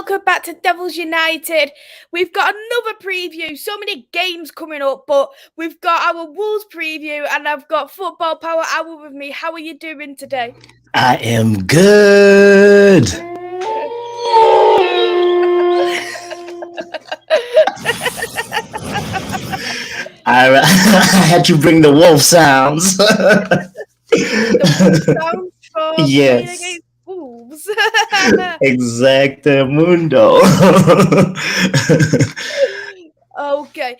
welcome back to Devils United. We've got another preview, so many games coming up, but we've got our Wolves preview and I've got Football Power Hour with me. How are you doing today? I am good. I had to bring the wolf sounds. The Wolves sound for playing Yes, against Wolves. exactamundo. Okay.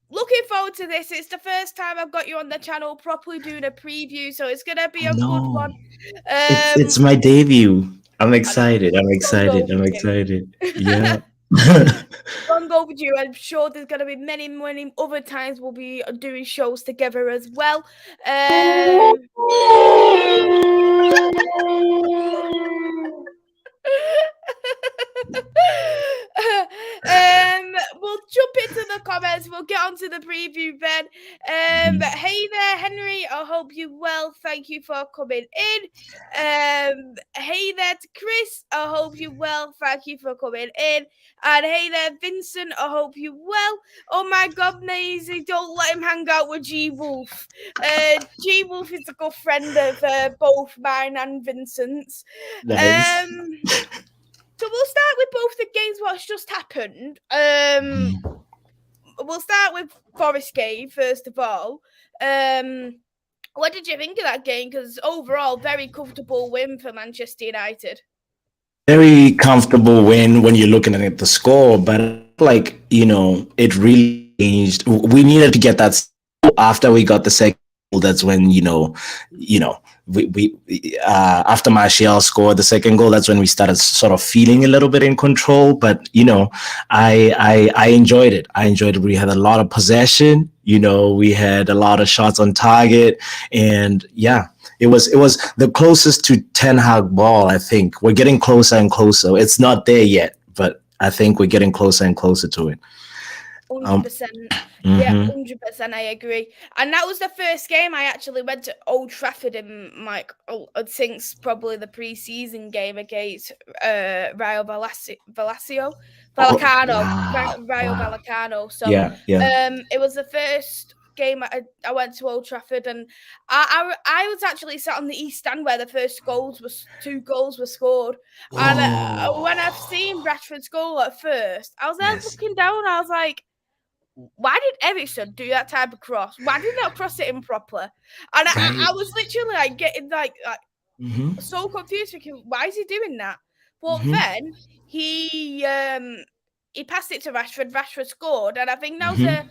Looking forward to this. It's the first time I've got you on the channel properly doing a preview, so it's gonna be I a good know. one. It's my debut. I'm I know. excited. I'm Long excited. I'm overdue. excited. Yeah. Long overdue. I'm sure there's going to be many, many other times we'll be doing shows together as well. We'll jump into the comments. We'll get onto the preview then. Hey there, Henry. I hope you well. Thank you for coming in. Hey there to Chris. I hope you well. Thank you for coming in. And hey there, Vincent. I hope you well. Oh my God, Maisy, don't let him hang out with G Wolf. G Wolf is a good friend of both mine and Vincent's. Nice. So we'll start with both the games what's just happened. We'll start with Forest game first of all. What did you think of that game? Because overall, very comfortable win for Manchester United. Very comfortable win when you're looking at the score, but it really changed. We needed to get that after we got the second goal. That's when we after Martial scored the second goal, that's when we started sort of feeling a little bit in control. But I enjoyed it. We had a lot of possession. We had a lot of shots on target, and yeah. It was the closest to Ten Hag ball, I think. We're getting closer and closer. It's not there yet, but I think we're getting closer and closer to it. 100%. Yeah, 100%. I agree. And that was the first game I actually went to Old Trafford in since probably the pre-season game against Rayo Vallecano. So yeah. it was the first game I went to Old Trafford, and I was actually sat on the East Stand where the two goals were scored. And when I've seen Rashford's goal at first, I was there looking down. I was like, why did Everton do that type of cross? Why did they not cross it in properly? And I was literally like getting so confused, thinking, why is he doing that? But then he passed it to Rashford. Rashford scored, and I think that was a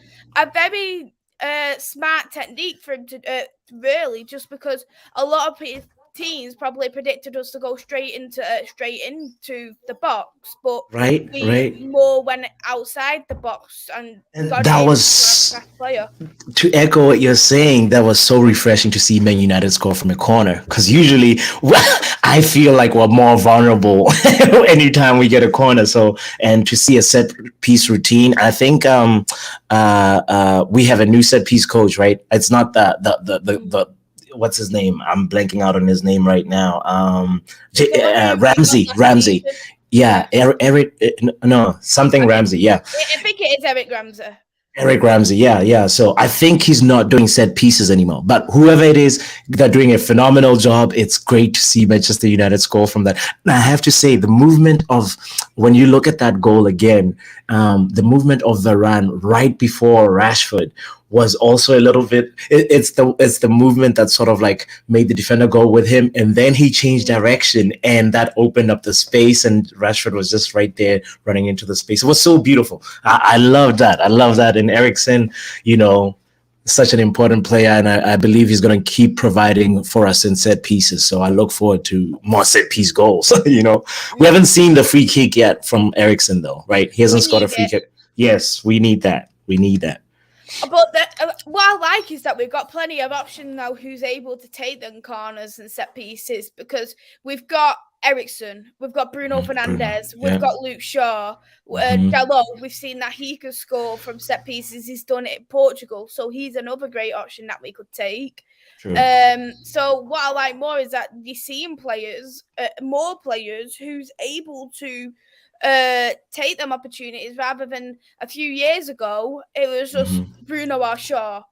very smart technique for him to really, just because a lot of teams probably predicted us to go straight into the box, but we more went outside the box and got that in was player. To echo what you're saying. That was so refreshing to see Man United score from a corner, because usually I feel like we're more vulnerable anytime we get a corner. So, and to see a set piece routine, I think we have a new set piece coach, right? It's not the what's his name? I'm blanking out on his name right now. Ramsey. Yeah, Eric. No, something Ramsey. Yeah, I think it is Eric Ramsey. Eric Ramsey, yeah. So I think he's not doing set pieces anymore. But whoever it is, they're doing a phenomenal job. It's great to see Manchester United score from that. And I have to say, the movement of, when you look at that goal again, the movement of Varane right before Rashford was also a little bit. It's the movement that sort of like made the defender go with him, and then he changed direction, and that opened up the space, and Rashford was just right there running into the space. It was so beautiful. I love that. And Eriksen, such an important player, and I believe he's going to keep providing for us in set pieces. So I look forward to more set piece goals. We haven't seen the free kick yet from Eriksen, though, right? He hasn't scored a free kick. Yes, we need that. But what I like is that we've got plenty of options now who's able to take them corners and set pieces, because we've got Eriksen, we've got Bruno Fernandes, we've got Luke Shaw, Dalot. We've seen that he could score from set pieces. He's done it in Portugal, so he's another great option that we could take. True. So what I like more is that you're seeing more players who's able to take them opportunities rather than a few years ago. It was just Bruno Shaw.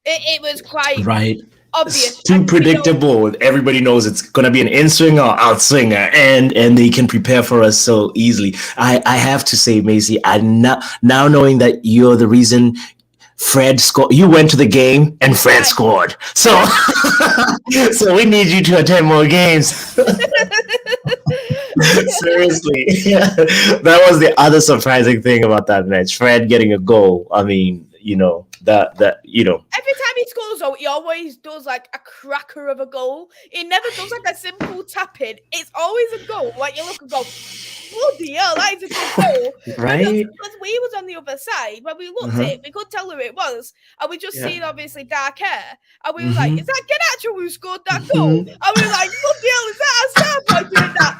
It was quite right. obvious. It's too predictable. Everybody knows it's gonna be an in swinger, out swinger, and they can prepare for us so easily. I have to say, Maisy, I now knowing that you're the reason Fred scored. You went to the game and Fred scored. So so we need you to attend more games. Seriously. That was the other surprising thing about that match. Fred getting a goal. I mean, that every time he scores though, he always does like a cracker of a goal. He never does like a simple tap in. It's always a goal. Like you look and go, bloody hell, that is a good goal. right? Because we was on the other side, when we looked at it, we could tell who it was. And we just seen obviously dark hair. And we were like, is that Genacho who scored that goal? And we were like, bloody hell, is that a star boy doing that?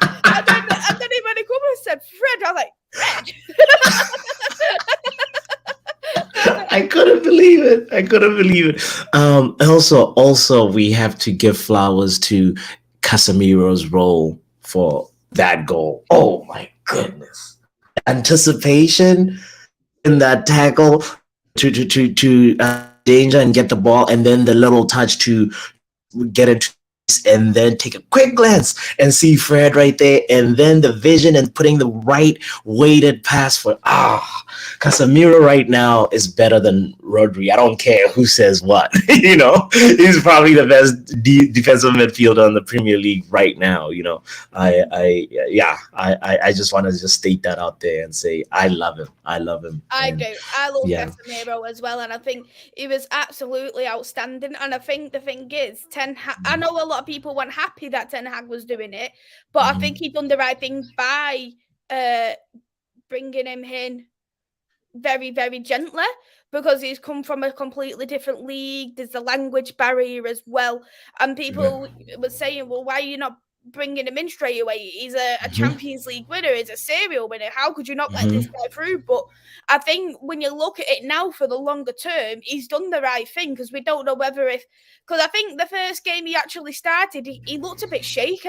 And then he went and come and said, Fred. I was like, Fred? I couldn't believe it. Also, we have to give flowers to Casemiro's role for that goal. Oh my goodness. Anticipation in that tackle to danger and get the ball, and then the little touch to get into and then take a quick glance and see Fred right there, and then the vision and putting the right weighted pass for Casemiro right now is better than Rodri. I don't care who says what. He's probably the best defensive midfielder in the Premier League right now. I just want to just state that out there and say I love him. I do. I love Casemiro as well, and I think he was absolutely outstanding. And I think the thing is, Ten Hag, I know a lot of people weren't happy that Ten Hag was doing it, but I think he done the right thing by bringing him in very, very gently, because he's come from a completely different league. There's a language barrier as well, and people were saying, well, why are you not bringing him in straight away? He's a Champions League winner, he's a serial winner. How could you not let this guy through? But I think when you look at it now for the longer term, he's done the right thing, because we don't know because I think the first game he actually started, he looked a bit shaky.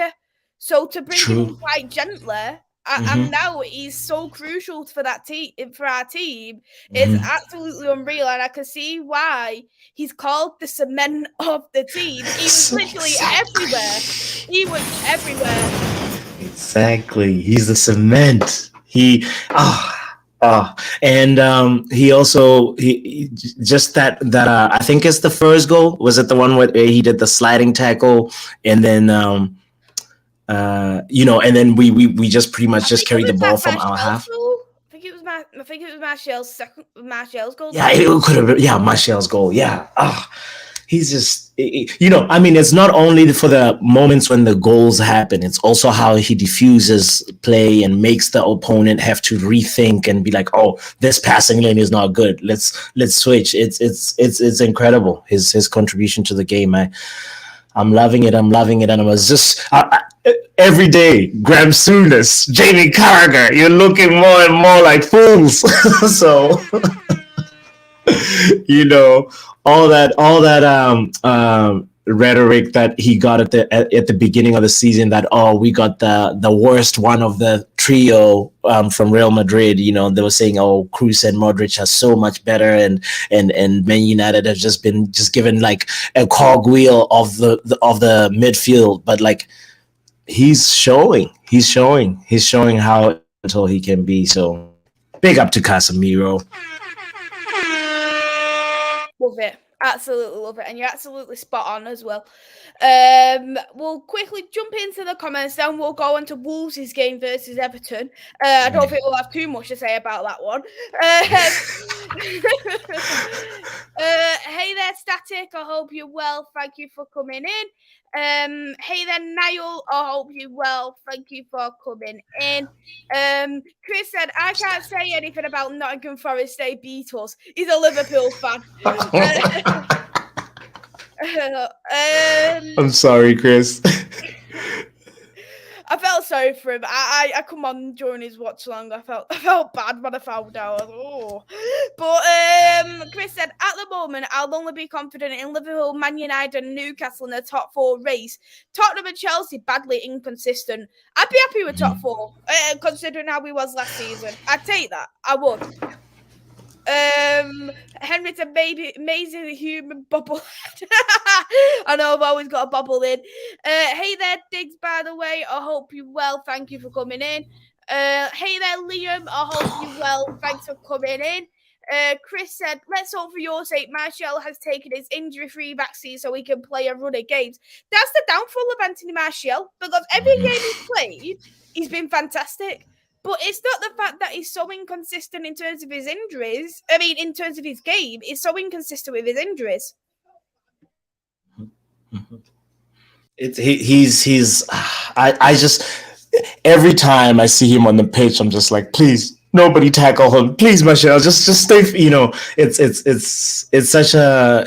So to bring him in quite gently, and now he's so crucial for that team, for our team, is absolutely unreal. And I can see why he's called the cement of the team. He was literally everywhere. He was everywhere. Exactly. He's the cement. And he also just that I think it's the first goal. Was it the one where he did the sliding tackle, and then and then we just pretty much just carried the ball from our half. I think it was Martial's goal. Yeah, it could have been. Yeah, Martial's goal. Yeah. He's just, I mean, it's not only for the moments when the goals happen, it's also how he diffuses play and makes the opponent have to rethink and be like, oh, this passing lane is not good. Let's switch. It's incredible. His contribution to the game. I'm loving it. And I was just every day, Graham Souness, Jamie Carragher, you're looking more and more like fools. So all that rhetoric that he got at the beginning of the season, that we got the worst one of the trio from Real Madrid. They were saying, Kroos and Modric are so much better, and Man United have just been given like a cogwheel of the midfield. But like he's showing how little he can be. So big up to Casemiro. Love it. Absolutely love it. And you're absolutely spot on as well. We'll quickly jump into the comments, then we'll go on to Wolves' game versus Everton. I don't think we'll have too much to say about that one. Hey there, Static. I hope you're well. Thank you for coming in. Hey there, Niall. I hope you're well. Thank you for coming in. Chris said, I can't say anything about Nottingham Forest. They beat us. He's a Liverpool fan. I'm sorry, Chris. I felt sorry for him. I come on during his watch along. I felt bad when I found out. Oh, but Chris said at the moment I'll only be confident in Liverpool, Man United, and Newcastle in the top 4 race. Tottenham and Chelsea badly inconsistent. I'd be happy with top 4, considering how we was last season. I'd take that. I would. Henry said maybe amazing the human bubble. I know I've always got a bubble in. Hey there, Diggs, by the way. I hope you're well. Thank you for coming in. Hey there, Liam. I hope you're well. Thanks for coming in. Chris said, let's hope for your sake Martial has taken his injury-free vaccine so he can play a run of games. That's the downfall of Anthony Martial, because every game he's played, he's been fantastic. But it's not the fact that he's so inconsistent in terms of his injuries. I mean, in terms of his game, he's so inconsistent with his injuries. I just, every time I see him on the pitch, I'm just like, please, nobody tackle him, please, Martial, just stay. It's such a.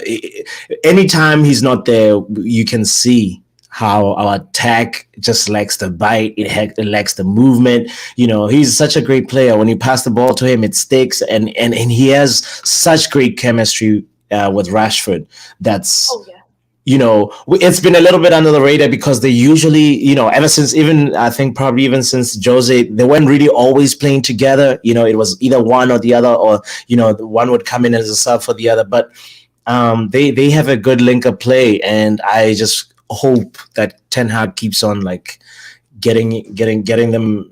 Anytime he's not there, you can see how our attack just lacks the bite. It lacks the movement. He's such a great player. When you pass the ball to him, it sticks, and he has such great chemistry with Rashford. That's. Oh, yeah. It's been a little bit under the radar because they usually, ever since probably even since Jose, they weren't really always playing together. It was either one or the other, or, one would come in as a sub for the other. But they have a good link of play, and I just hope that Ten Hag keeps on getting them,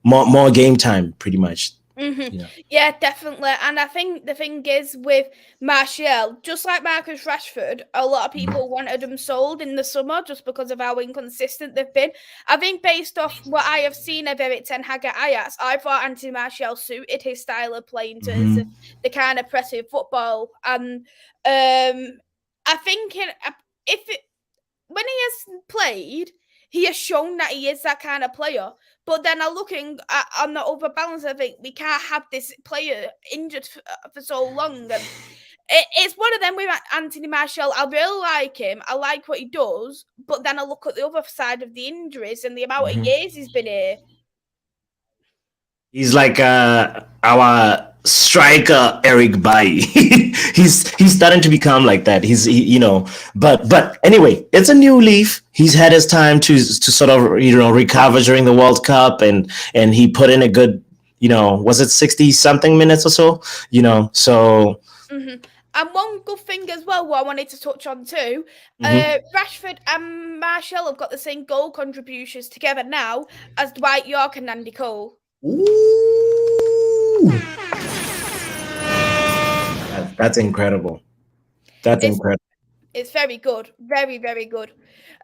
more game time, pretty much. Mm-hmm. Yeah, definitely. And I think the thing is with Martial, just like Marcus Rashford, a lot of people wanted him sold in the summer just because of how inconsistent they've been. I think based off what I have seen of Erik Ten Hag at Ajax, I thought Anthony Martial suited his style of play in terms of the kind of pressing football. And I think when he has played, he has shown that he is that kind of player. But then I'm looking on the overbalance. I think we can't have this player injured for so long. And it's one of them with Anthony Martial. I really like him. I like what he does. But then I look at the other side of the injuries and the amount of years he's been here. He's like our striker Eric Bailly. he's starting to become like that. But anyway, it's a new leaf. He's had his time to sort of recover during the World Cup, and he put in a good, was it 60 something minutes or so? So. Mm-hmm. And one good thing as well, what I wanted to touch on too, Rashford and Martial have got the same goal contributions together now as Dwight York and Andy Cole. Ooh. That's incredible. That's incredible. It's very good. Very, very good.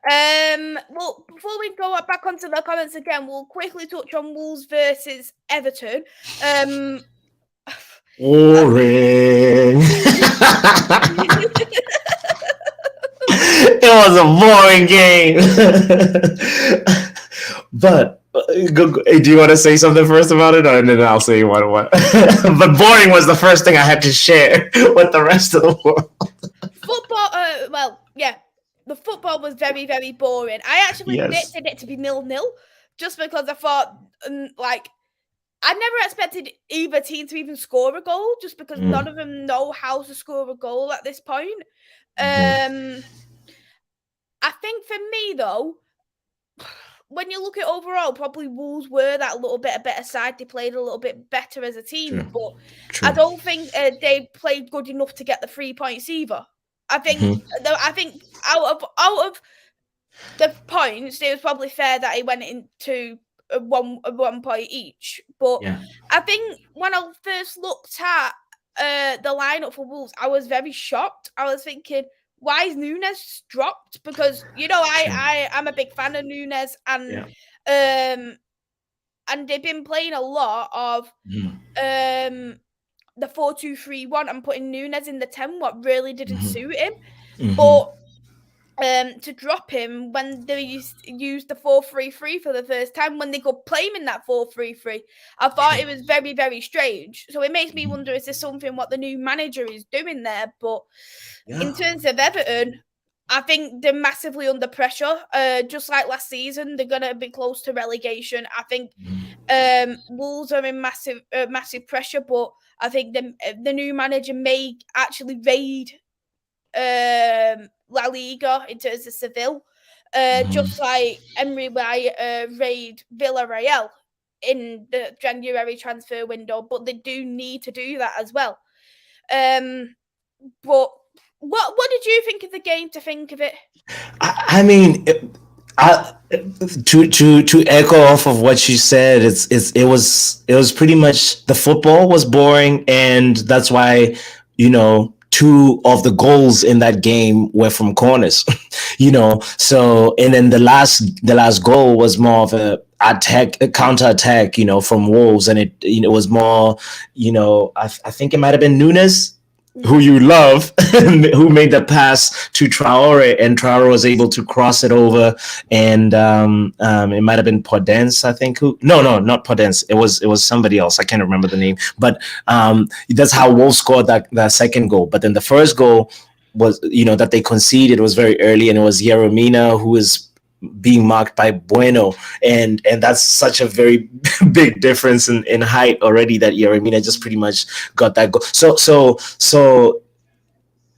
Well, before we go back onto the comments again, we'll quickly touch on Wolves versus Everton. Boring. It was a boring game. But do you want to say something first about it, and then I'll say what? But boring was the first thing I had to share with the rest of the world. Football, the football was very, very boring. I actually predicted it to be 0-0 just because I thought, I never expected either team to even score a goal just because none of them know how to score a goal at this point. I think for me, though, when you look at overall, probably Wolves were that little bit a better side. They played a little bit better as a team, but I don't think they played good enough to get the 3 points either. I think out of the points, it was probably fair that it went into one point each. But I think when I first looked at the lineup for Wolves, I was very shocked. I was thinking, why is Núñez dropped? Because I'm a big fan of Núñez, and they've been playing a lot of the 4-2-3-1 and putting Núñez in the 10. What really didn't suit him, but to drop him when they used the 4-3-3 for the first time, when they could play him in that 4-3-3, I thought it was very, very strange. So it makes me wonder, is there something what the new manager is doing there? But in terms of Everton, I think they're massively under pressure. Just like last season, they're going to be close to relegation. I think Wolves are in massive pressure, but I think the new manager may actually raid La Liga in terms of Seville, just like Emery raid Villarreal in the January transfer window. But they do need to do that as well. But what did you think of the game? To think of it, I mean, to echo off of what you said, it was pretty much the football was boring, and that's why, you know, two of the goals in that game were from corners. You know, so and then the last goal was more of a counter attack, you know, from Wolves, and it was more, you know, I think it might have been Nunes, who you love, who made the pass to Traore, and Traore was able to cross it over, and it might have been Podence, I think. Not Podence. It was somebody else. I can't remember the name. But that's how Wolves scored that second goal. But then the first goal was, you know, that they conceded was very early, and it was Yeremina who was being marked by Bueno, and that's such a very big difference in height already, that Yeremina just pretty much got that goal. So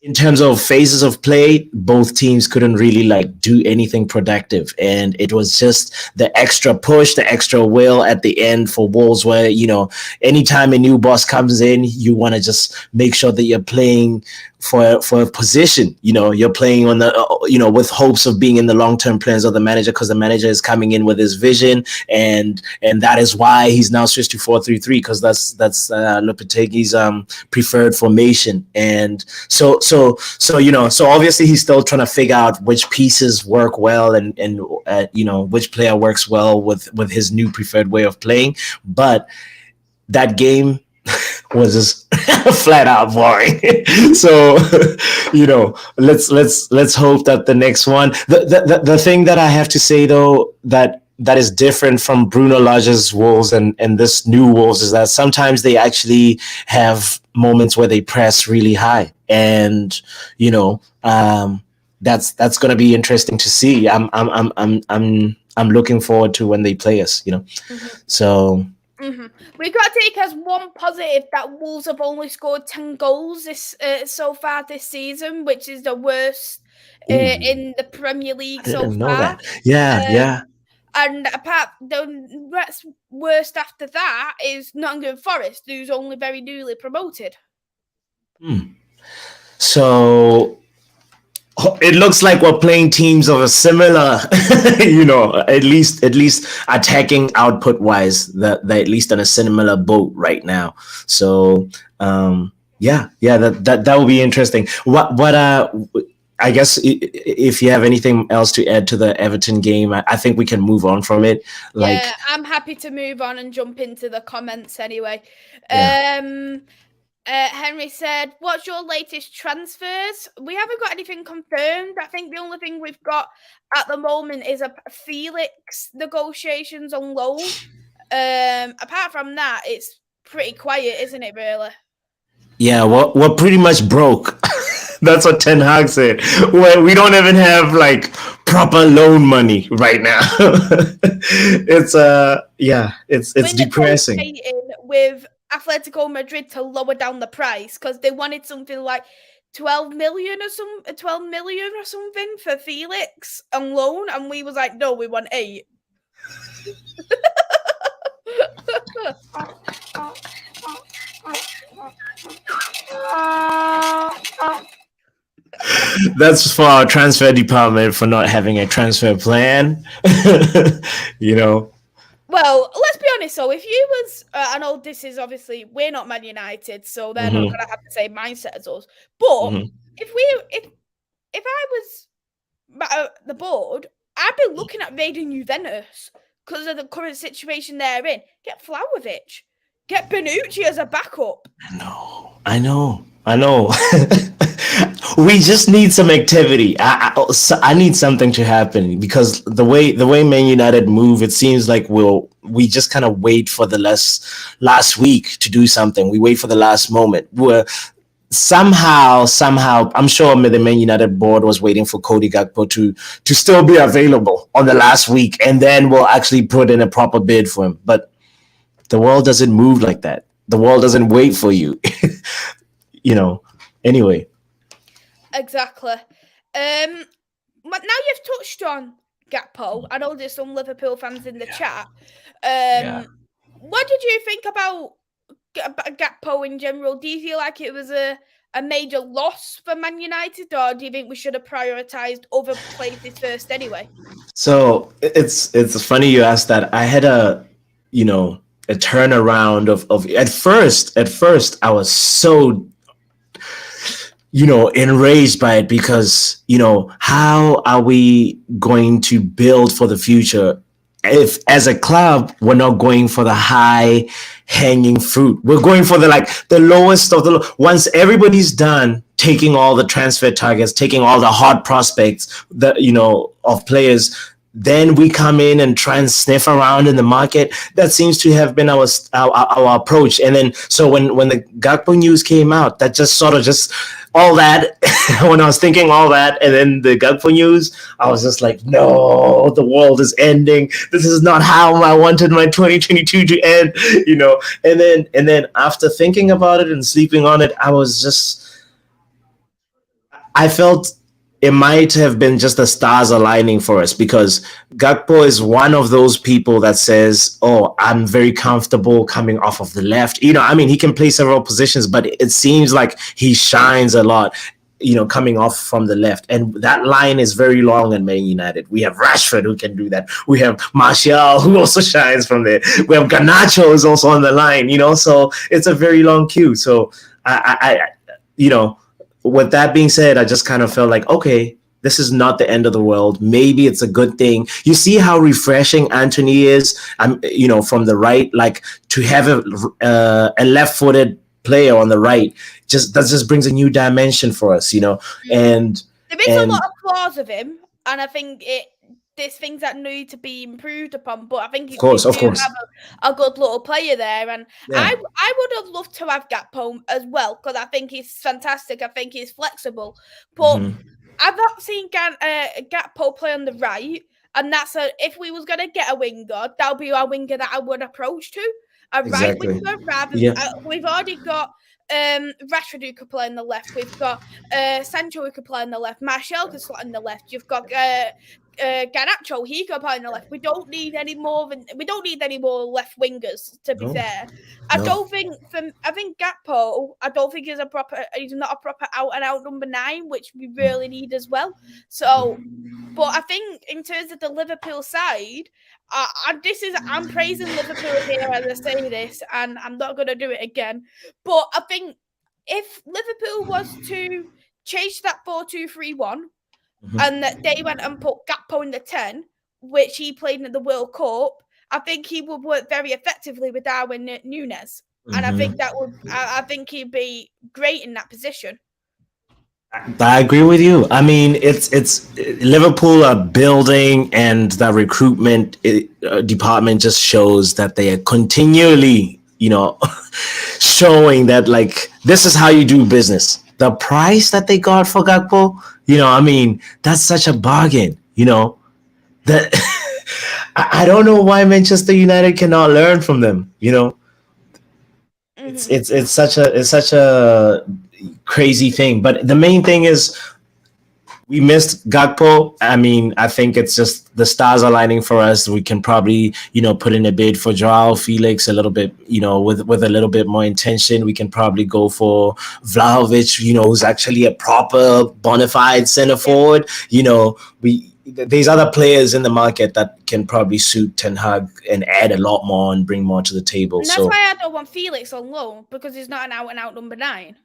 in terms of phases of play, both teams couldn't really like do anything productive, and it was just the extra push, the extra will at the end for Wolves, where, you know, anytime a new boss comes in, you want to just make sure that you're playing for a position. You know, you're playing on the with hopes of being in the long-term plans of the manager, because the manager is coming in with his vision, and that is why he's now switched to 4-3-3, because that's Lopetegui's preferred formation. And so obviously he's still trying to figure out which pieces work well, and which player works well with his new preferred way of playing. But that game was just flat out boring. So, let's hope that the next one. The thing that I have to say though, that is different from Bruno Lage's Wolves and this new Wolves, is that sometimes they actually have moments where they press really high, and that's going to be interesting to see. I'm looking forward to when they play us. Mm-hmm. So. Mm-hmm. We've got to take as one positive that Wolves have only scored 10 goals so far this season, which is the worst in the Premier League so far. Yeah. And the worst after that is Nottingham Forest, who's only very newly promoted. So it looks like we're playing teams of a similar, at least attacking output wise, that they're at least on a similar boat right now. So that will be interesting. I guess if you have anything else to add to the Everton game, I think we can move on from it. Yeah, I'm happy to move on and jump into the comments anyway. Yeah. Henry said, what's your latest transfers? We haven't got anything confirmed. I think the only thing we've got at the moment is a Felix negotiations on loan. Apart from that, it's pretty quiet, isn't it, really? Yeah, we're pretty much broke. That's what Ten Hag said. We don't even have like proper loan money right now. It's depressing. With Atletico Madrid to lower down the price because they wanted something like 12 million or something for Felix on loan, and we was like, no, we want 8. That's for our transfer department for not having a transfer plan. Well, let's be honest. So, if you was, I know this is obviously we're not Man United, so they're not gonna have the same mindset as us. But if I was the board, I'd be looking at raiding Juventus because of the current situation they're in. Get Vlahovic, get Bonucci as a backup. I know. We just need some activity. I need something to happen, because the way Man United move, it seems like we just kind of wait for the last week to do something. We wait for the last moment. somehow, I'm sure the Man United board was waiting for Cody Gakpo to still be available on the last week, and then we'll actually put in a proper bid for him. But the world doesn't move like that. The world doesn't wait for you. Anyway. Exactly. But now you've touched on Gakpo. I know there's some Liverpool fans in the chat. What did you think about Gakpo in general? Do you feel like it was a major loss for Man United, or do you think we should have prioritised other places first anyway? So it's funny you asked that. I had a turnaround of at first I was so enraged by it, because how are we going to build for the future if as a club we're not going for the high hanging fruit? We're going for the lowest of the once everybody's done taking all the transfer targets, taking all the hot prospects that of players, then we come in and try and sniff around in the market. That seems to have been our approach. And then so when the Gakpo news came out, that just sort of all that when I was thinking all that, and then the Gakpo news, I was just like, no, the world is ending. This is not how I wanted my 2022 to end, And then after thinking about it and sleeping on it, I felt it might have been just the stars aligning for us, because Gakpo is one of those people that says, oh, I'm very comfortable coming off of the left. He can play several positions, but it seems like he shines a lot, coming off from the left. And that line is very long in Man United. We have Rashford who can do that. We have Martial who also shines from there. We have Garnacho who's also on the line, so it's a very long queue. So I with that being said, I just kind of felt like, okay, this is not the end of the world. Maybe it's a good thing. You see how refreshing Anthony is, from the right, like to have a left-footed player on the right. That just brings a new dimension for us, And there is a lot of flaws of him, and I think there's things that need to be improved upon, but I think of course. have a good little player there, and I would have loved to have Gakpo as well, because I think he's fantastic. I think he's flexible, but I've not seen Gakpo play on the right, and if we was going to get a winger, that'll be our winger that I would approach to, right winger, rather than we've already got Rashford who could play on the left. We've got Sancho who could play on the left. Martial could slot on the left. You've got Garnacho, he could play on the left. We don't need any more left wingers, to be fair. I think Gakpo, I don't think he's not a proper out and out number 9, which we really need as well. So, but I think in terms of the Liverpool side, I'm praising Liverpool here as I say this, and I'm not going to do it again. But I think if Liverpool was to change that 4-2-3-1, and they went and put Gakpo in the 10, which he played in the World Cup, I think he would work very effectively with Darwin Núñez. And I think I think he'd be great in that position. I agree with you. I mean, it's Liverpool are building, and the recruitment department just shows that they are continually, showing that this is how you do business. The price that they got for Gakpo, that's such a bargain. That I don't know why Manchester United cannot learn from them. It's such a crazy thing. But the main thing is we missed Gakpo. I mean, I think it's just the stars aligning for us. We can probably, put in a bid for Joao Felix a little bit, with a little bit more intention. We can probably go for Vlahovic, who's actually a proper bona fide center forward. There's other players in the market that can probably suit Ten Hag and add a lot more and bring more to the table. And that's why I don't want Felix on loan, because he's not an out and out number 9.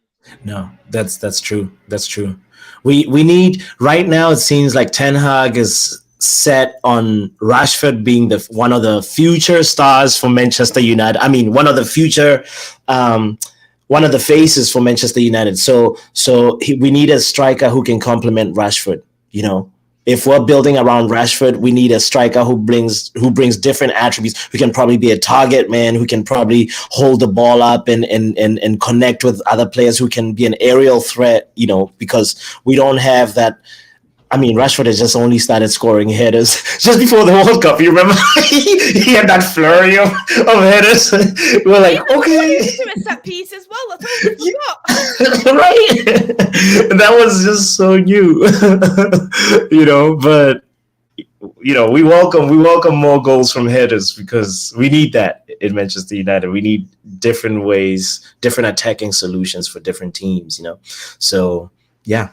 No, that's true. That's true. We need right now. It seems like Ten Hag is set on Rashford being one of the future stars for Manchester United. I mean, one of the future, one of the faces for Manchester United. So we need a striker who can complement Rashford. if we're building around Rashford, we need a striker who brings different attributes. Who can probably be a target man, who can probably hold the ball up and connect with other players, who can be an aerial threat, because we don't have that. I mean, Rashford has just only started scoring headers just before the World Cup. You remember he had that flurry of headers. We were like, okay. He do a set piece as well. I totally forgot. Right. That was just so new, But we welcome more goals from headers, because we need that in Manchester United. We need different ways, different attacking solutions for different teams. So yeah.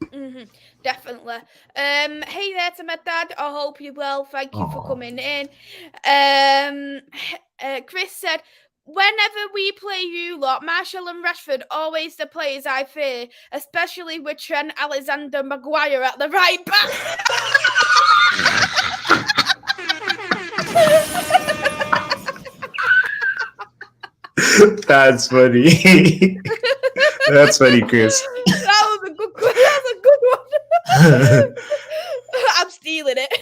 Mm-hmm. Definitely. Hey there to my dad. I hope you're well. Thank you for coming in. Chris said, whenever we play you lot, Martial and Rashford always the players I fear, especially with Trent Alexander-Maguire at the right back. That's funny. That's funny, Chris. That was a good one. I'm stealing it.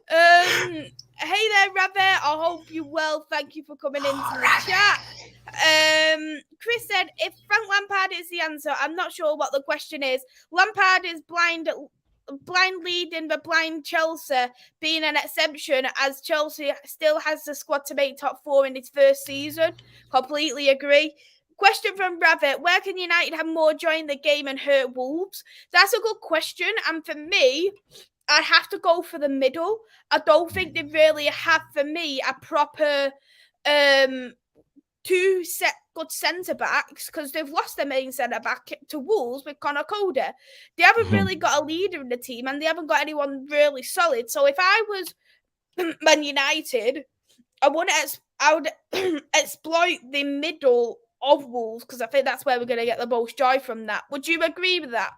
Hey there, Rabbit. I hope you're well. Thank you for coming into the chat. Chris said, if Frank Lampard is the answer, I'm not sure what the question is. Lampard is blind leading the blind Chelsea being an exception, as Chelsea still has the squad to make top 4 in its first season. Completely agree. Question from Rabbit, where can United have more joy in the game and hurt Wolves? That's a good question, and for me, I'd have to go for the middle. I don't think they really have, for me, a proper two good centre-backs, because they've lost their main centre-back to Wolves with Conor Cody. They haven't really got a leader in the team, and they haven't got anyone really solid. So if I was Man United, I would exploit the middle of Wolves, because I think that's where we're going to get the most joy from that. Would you agree with that?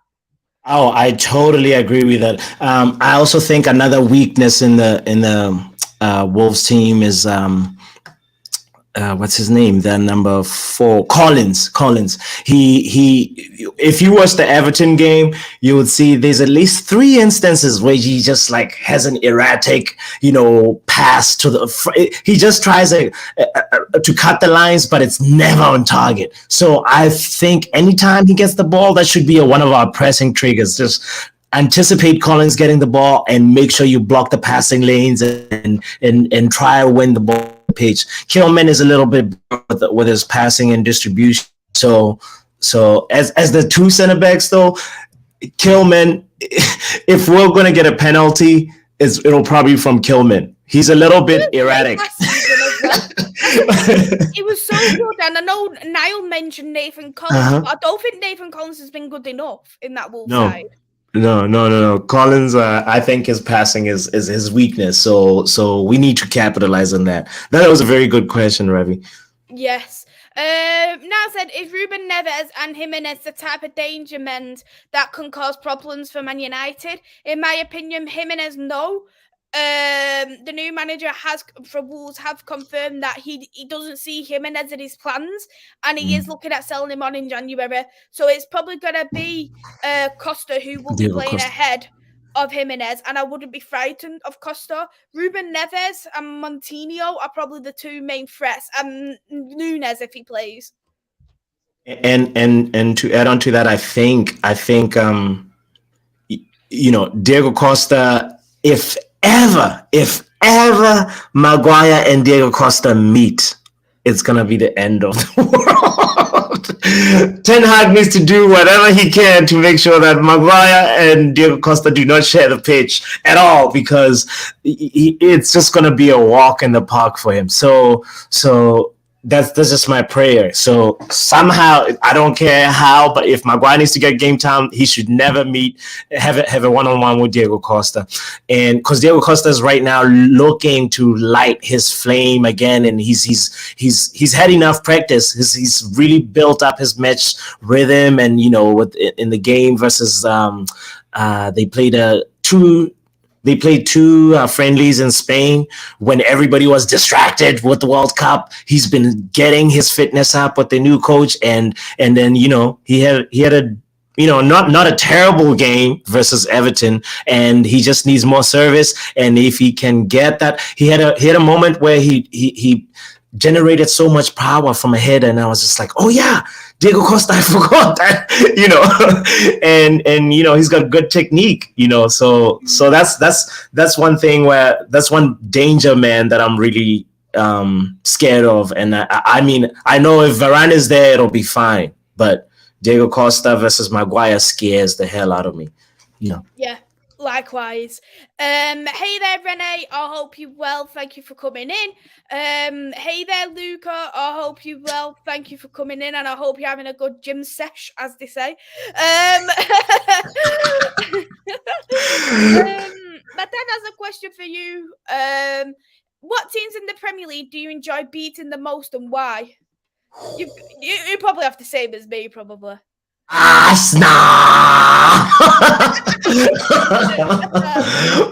Oh, I totally agree with that. I also think another weakness in the Wolves team is what's his name? The number 4, Collins. He. If you watch the Everton game, you would see there's at least 3 instances where he just like has an erratic, pass to the. He just tries to cut the lines, but it's never on target. So I think anytime he gets the ball, that should be one of our pressing triggers. Just anticipate Collins getting the ball and make sure you block the passing lanes and try to win the ball pitch. Kilman is a little bit with his passing and distribution. So as the 2 center backs though, Kilman, if we're gonna get a penalty, it'll probably be from Kilman. He's a little bit erratic. It was so good, and I know Niall mentioned Nathan Collins, but I don't think Nathan Collins has been good enough in that Wolves side. No. Collins, I think his passing is his weakness. So we need to capitalize on that. That was a very good question, Ravi. Yes. Now said, is Ruben Neves and Jimenez the type of danger men that can cause problems for Man United? In my opinion, Jimenez, no. The new manager for Wolves have confirmed that he doesn't see Jimenez in his plans, and he is looking at selling him on in January. So it's probably going to be Costa who will be playing ahead of Jimenez, and I wouldn't be frightened of Costa. Ruben Neves and Montinho are probably the 2 main threats, and Nunes if he plays. And to add on to that, I think Diego Costa, if ever Maguire and Diego Costa meet, it's gonna be the end of the world. Ten Hag needs to do whatever he can to make sure that Maguire and Diego Costa do not share the pitch at all, because it's just gonna be a walk in the park for him. So that's just my prayer. So somehow, I don't care how, but if Maguire needs to get game time, he should never have a one-on-one with Diego Costa. And because Diego Costa is right now looking to light his flame again, and he's had enough practice. He's really built up his match rhythm, and in the game versus they played two friendlies in Spain when everybody was distracted with the World Cup. He's been getting his fitness up with the new coach, and then he had a not a terrible game versus Everton, and he just needs more service. And if he can get that, he had a moment where he generated so much power from ahead, and I was just like, oh yeah, Diego Costa, I forgot that, and he's got good technique, so that's one thing that's one danger, man, that I'm really scared of. And I mean, I know if Varane is there, it'll be fine, but Diego Costa versus Maguire scares the hell out of me. Yeah, likewise. Hey there, Renee. I hope you're well. Thank you for coming in. Hey there, Luca. I hope you're well. Thank you for coming in, and I hope you're having a good gym sesh, as they say. But then has a question for you. What teams in the Premier League do you enjoy beating the most, and why? You probably have the same as me, probably. Arsenal.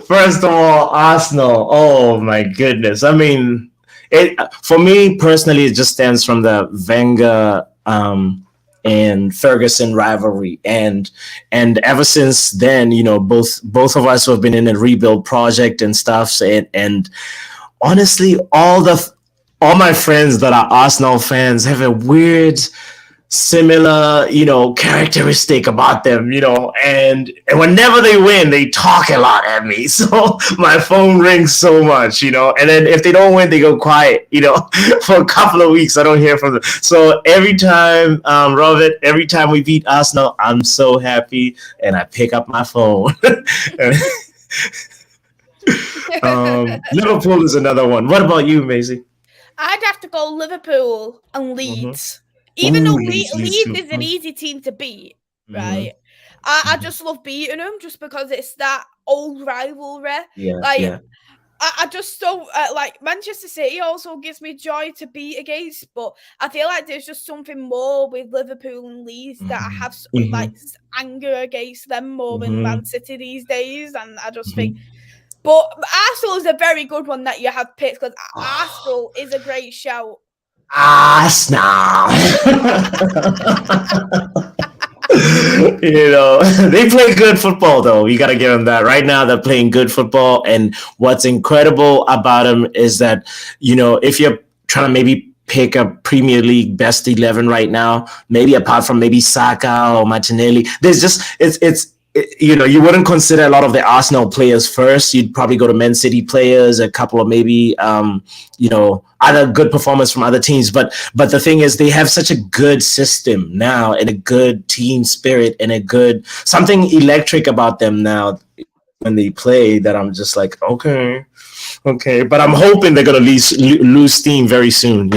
First of all, Arsenal. Oh my goodness. I mean, for me personally, it just stems from the Wenger and Ferguson rivalry, and ever since then, both of us have been in a rebuild project and stuff, and honestly, all my friends that are Arsenal fans have a weird, similar, characteristic about them, and whenever they win, they talk a lot at me. So my phone rings so much, and then if they don't win, they go quiet, for a couple of weeks. I don't hear from them. So every time, Robert, every time we beat Arsenal, I'm so happy, and I pick up my phone. Liverpool is another one. What about you, Maisie? I'd have to go Liverpool and Leeds. Even though Leeds is an easy team to beat, right? I just love beating them just because it's that old rivalry. I just don't like Manchester City also gives me joy to beat against, but I feel like there's just something more with Liverpool and Leeds that I have like anger against them more than Man City these days, and I just think. But Arsenal is a very good one that you have picked, because Arsenal is a great shout. Arsenal. They play good football, though. You got to give them that. Right now, they're playing good football. And what's incredible about them is that, if you're trying to maybe pick a Premier League best 11 right now, maybe apart from maybe Saka or Martinelli, there's just, you wouldn't consider a lot of the Arsenal players first. You'd probably go to Man City players, a couple of maybe, other good performers from other teams. But the thing is, they have such a good system now, and a good team spirit, and something electric about them now when they play, that I'm just like, okay. But I'm hoping they're going to lose steam very soon,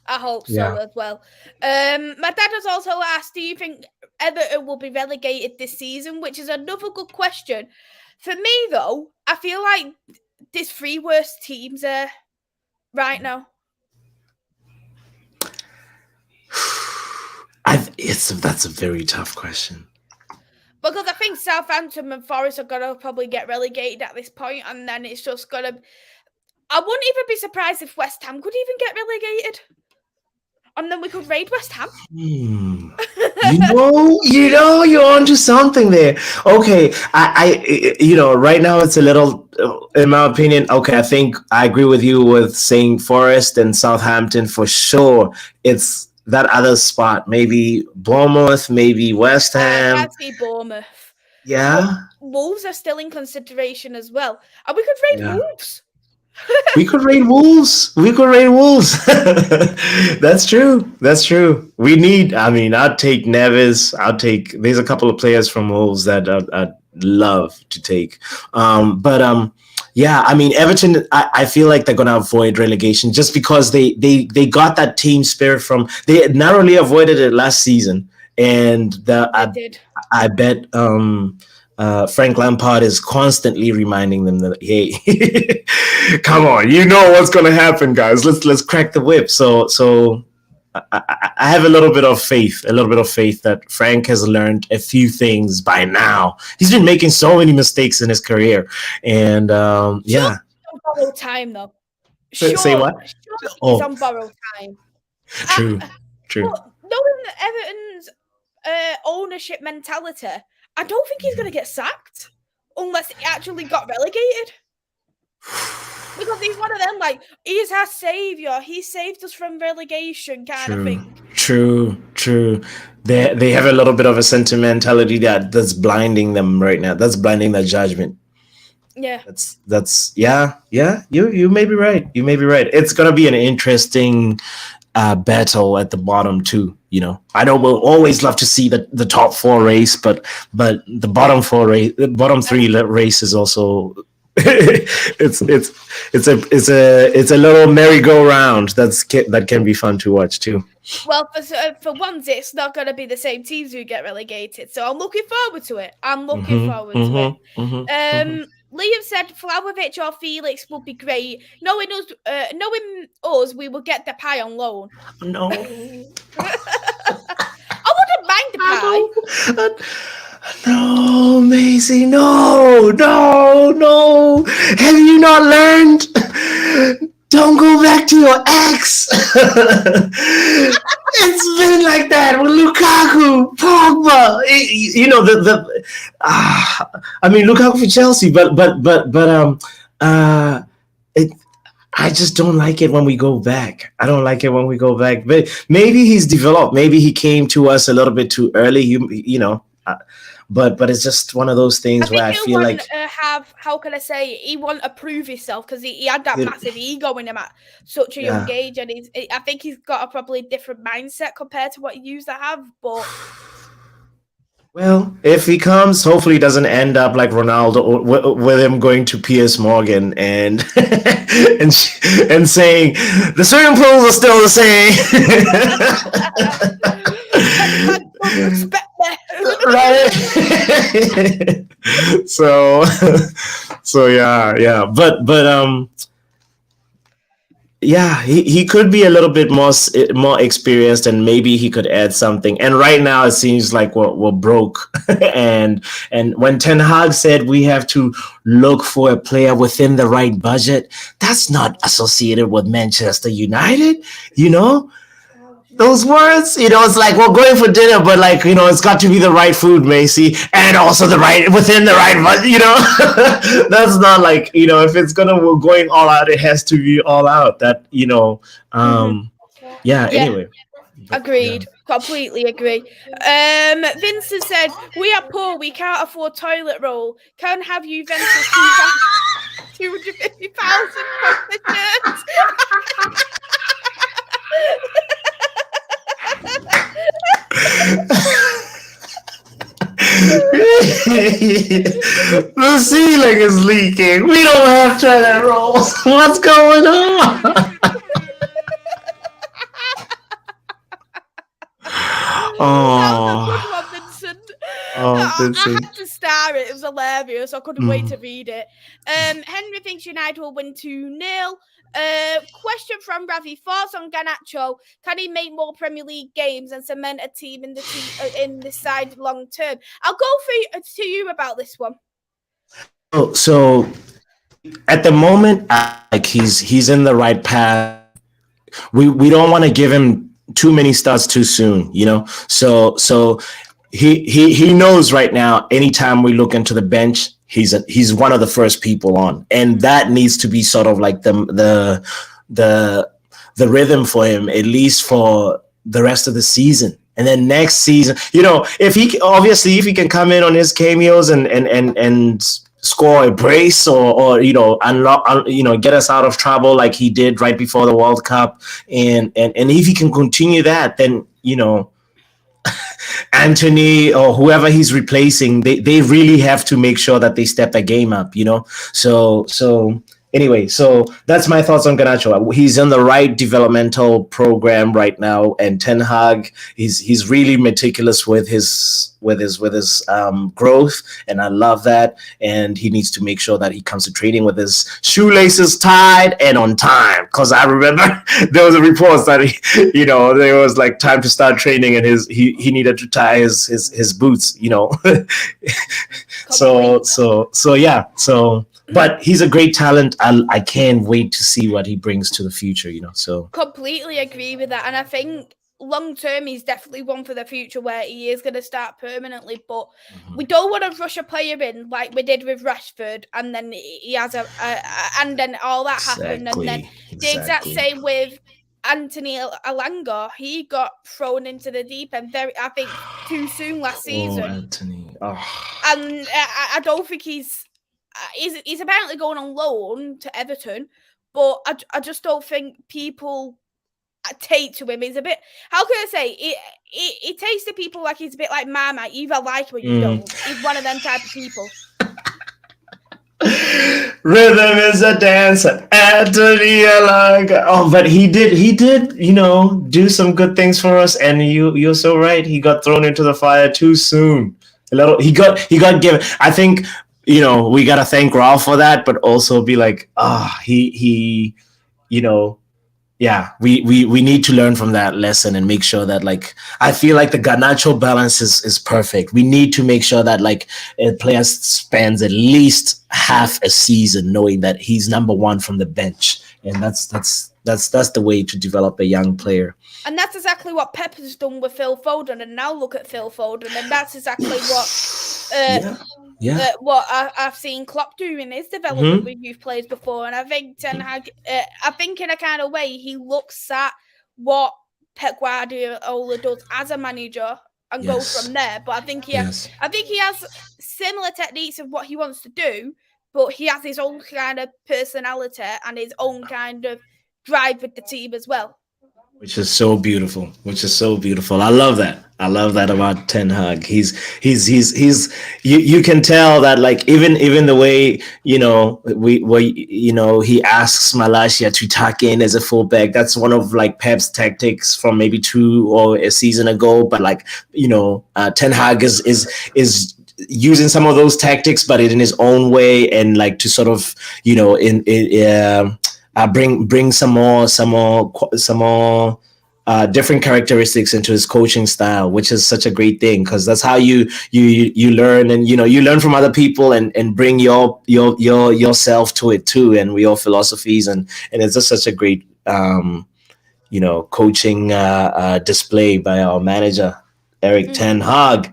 I hope so as well. My dad has also asked, do you think Everton will be relegated this season? Which is another good question. For me, though, I feel like there's 3 worst teams there right now. That's a very tough question. Because I think Southampton and Forest are going to probably get relegated at this point, and then it's just going to... I wouldn't even be surprised if West Ham could even get relegated. And then we could raid West Ham. You're onto something there. Okay, I right now it's a little, in my opinion. Okay, I think I agree with you with saying Forest and Southampton for sure. It's that other spot, maybe Bournemouth, maybe West Ham. I'd say Bournemouth. Yeah. But Wolves are still in consideration as well, and we could raid Wolves. We could raid Wolves. That's true. We need, I'd take Neves. There's a couple of players from Wolves that I'd love to take. Everton, I feel like they're going to avoid relegation just because they got that team spirit they narrowly avoided it last season. And I bet Frank Lampard is constantly reminding them that, hey, come on, what's going to happen, guys. Let's crack the whip. So I have a little bit of faith that Frank has learned a few things by now. He's been making so many mistakes in his career, and on borrowed time, though. Say what? It's on borrowed time. True. But knowing that Everton's ownership mentality, I don't think he's going to get sacked unless he actually got relegated. Because he's one of them, like, he's our saviour. He saved us from relegation kind of thing. True. They have a little bit of a sentimentality that's blinding them right now. That's blinding their judgment. Yeah. That's yeah. You may be right. It's gonna be an interesting battle at the bottom too. You know, I know we'll always love to see the top 4 race, but the bottom 4 race, the bottom 3 race is also it's a little merry-go-round that can be fun to watch too. Well, for once, it's not going to be the same teams who get relegated, so I'm looking forward to it. Liam said Vlahovic or Felix would be great. Knowing us, we will get the pie on loan. No, I wouldn't mind the pie. No, Maisy, no. Have you not learned? Don't go back to your ex. It's been like that with Lukaku, Pogba. You know I mean Lukaku for Chelsea, but I just don't like it when we go back. I don't like it when we go back. But maybe he's developed. Maybe he came to us a little bit too early. You know. But it's just one of those things where I feel like how can I say, he want to prove himself because he had that massive ego in him at such a young age, and I think he's got a probably different mindset compared to what he used to have. But well, if he comes, hopefully he doesn't end up like Ronaldo with him going to Piers Morgan and and saying the swimming pools are still the same. Right. so yeah, but yeah, he could be a little bit more experienced, and maybe he could add something. And right now it seems like we're broke. and when Ten Hag said we have to look for a player within the right budget, that's not associated with Manchester United, you know. Those words, you know, it's like we're going for dinner, but like, you know, it's got to be the right food, Maisy, and also within the right, you know. That's not like, you know, if we're going all out, it has to be all out. That, you know, yeah. Anyway, agreed. Completely agree. Vincent said, "We are poor. We can't afford toilet roll. Can't have Juventus 250,000 for the shirts." The ceiling is leaking. We don't have toilet rolls. What's going on? I had to star it. It was hilarious. I couldn't wait to read it. Henry thinks United will win 2-0. Question from Ravi: thoughts on Garnacho? Can he make more Premier League games and cement a team in the side long term? I'll go to you about this one. So at the moment, like he's in the right path. We don't want to give him too many starts too soon, you know. So he knows right now. Anytime we look into the bench, he's one of the first people on, and that needs to be sort of like the rhythm for him, at least for the rest of the season. And then next season, you know, if he can come in on his cameos and score a brace or you know, unlock, you know, get us out of trouble like he did right before the World Cup, and if he can continue that, then, you know, Anthony or whoever he's replacing, they really have to make sure that they step their game up, you know. So anyway, so that's my thoughts on Garnacho. He's in the right developmental program right now, and Ten Hag, he's really meticulous with his growth, and I love that. And he needs to make sure that he comes to training with his shoelaces tied and on time, because I remember there was a report that he, you know, there was like time to start training, and he needed to tie his boots, you know. so yeah, so. But he's a great talent. I can't wait to see what he brings to the future, you know. So completely agree with that. And I think long term, he's definitely one for the future where he is going to start permanently. But we don't want to rush a player in like we did with Rashford, and then he has and then all that happened, and then the exact same with Anthony Alanga. He got thrown into the deep end I think, too soon last season. Anthony. Oh. And I don't think he's apparently going on loan to Everton, but I just don't think people take to him. He's a bit, how can I say, it takes to people like he's a bit like Marmite. You either like him or you don't. He's one of them type of people. Rhythm is a dancer, Anthony Alanga. Oh, but he did, do some good things for us. And you're so right. He got thrown into the fire too soon. He got given. I think, we gotta thank Ralph for that, but also be like, yeah, we need to learn from that lesson and make sure that, like, I feel like the Garnacho balance is perfect. We need to make sure that, like, a player spends at least half a season knowing that he's number one from the bench, and that's the way to develop a young player. And that's exactly what Pep has done with Phil Foden. And now look at Phil Foden, and that's exactly what what I've seen Klopp do in his development with youth players before. And I think Ten Hag, I think in a kind of way, he looks at what Pep Guardiola does as a manager and goes from there. But I think he has similar techniques of what he wants to do, but he has his own kind of personality and his own kind of drive with the team as well. Which is so beautiful. I love that. About Ten Hag. He's you can tell that, like, even the way, he asks Malacia to tuck in as a fullback. That's one of, like, Pep's tactics from maybe 2 or a season ago. But, like, Ten Hag is using some of those tactics, but in his own way, and, like, to sort of, bring some more different characteristics into his coaching style, which is such a great thing, because that's how you learn, and you learn from other people and bring your yourself to it too, and your philosophies, and it's just such a great coaching display by our manager Erik Ten Hag.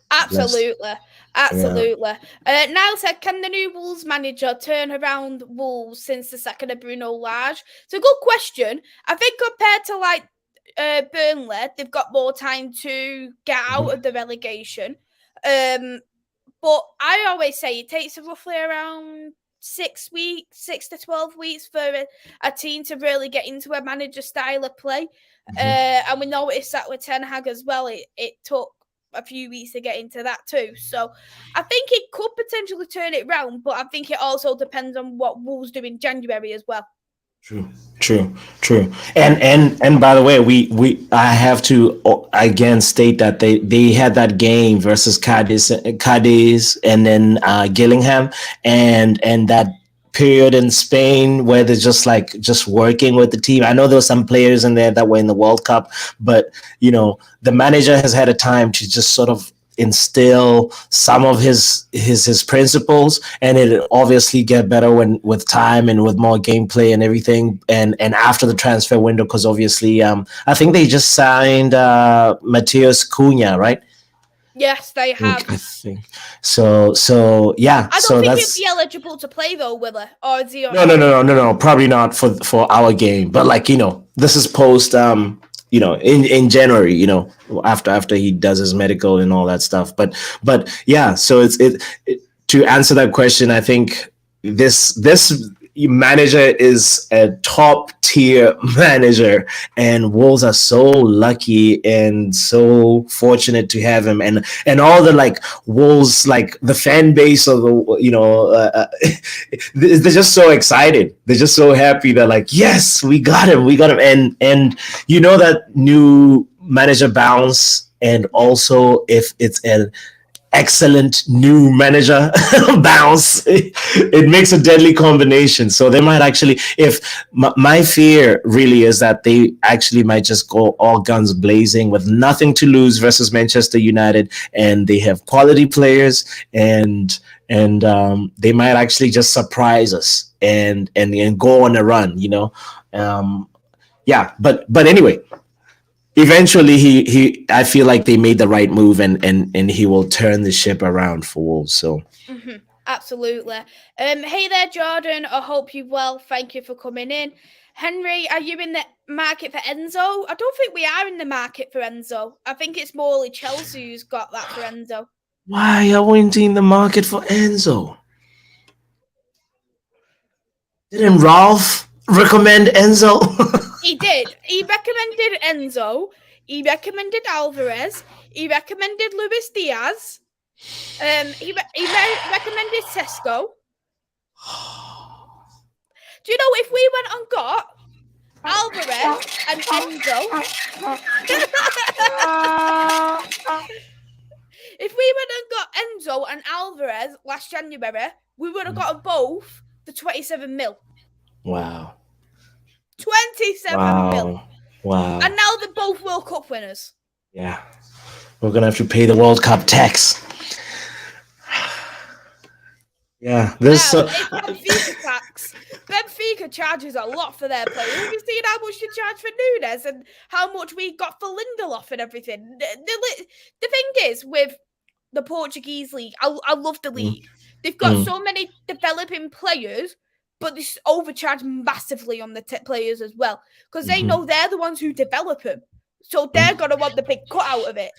Absolutely. Absolutely. Niall said, can the new Wolves manager turn around Wolves since the second of Bruno Lage? It's a good question. I think compared to, like, Burnley, they've got more time to get out of the relegation. But I always say it takes roughly around 6 to 12 weeks for a team to really get into a manager style of play. And we noticed that with Ten Hag as well. It took a few weeks to get into that too. So I think it could potentially turn it round, but I think it also depends on what Wolves do in January as well. True. And by the way, I have to again state that they had that game versus Cadiz and then Gillingham, and that period in Spain where they're just working with the team. I know there were some players in there that were in the World Cup, but the manager has had a time to just sort of instill some of his principles, and it obviously get better with time and with more gameplay and everything, and after the transfer window, because obviously I think they just signed Matheus Cunha, right? Yes, they have. I think so. Yeah. I don't think he'd be eligible to play though, will he? Or is he? No. Probably not for our game. But, like, this is post in January. After he does his medical and all that stuff. But yeah. So it's to answer that question, I think this manager is a top tier manager, and Wolves are so lucky and so fortunate to have him, and all the, like, Wolves, like, the fan base of the they're just so excited, they're just so happy that, like, yes, we got him, and that new manager bounce, and also if it's an excellent new manager bounce, it makes a deadly combination. So they might actually, if my fear really is that they actually might just go all guns blazing with nothing to lose versus Manchester United, and they have quality players, and they might actually just surprise us and go on a run. yeah, but anyway, eventually I feel like they made the right move, and he will turn the ship around for Wolves. So Absolutely. Hey there, Jordan. I hope you're well. Thank you for coming in. Henry, are you in the market for Enzo? I don't think we are in the market for Enzo. I think it's morely Chelsea who's got that for Enzo. why are we in the market for Enzo? Didn't Ralph recommend Enzo? He did. He recommended Enzo. He recommended Alvarez. He recommended Luis Diaz. He recommended Sesko. Do you know if we went and got Alvarez and Enzo? If we went and got Enzo and Alvarez last January, we would have got them both for 27 mil. Wow. 27 mil. Wow. And now they're both World Cup winners. Yeah. We're going to have to pay the World Cup tax. Yeah. It's Benfica tax. Benfica charges a lot for their players. Have you seen how much they charge for Nunes and how much we got for Lindelof and everything? The thing is, with the Portuguese league, I love the league. They've got so many developing players, but they overcharge massively on the players as well, because they know they're the ones who develop them. So they're going to want the big cut out of it.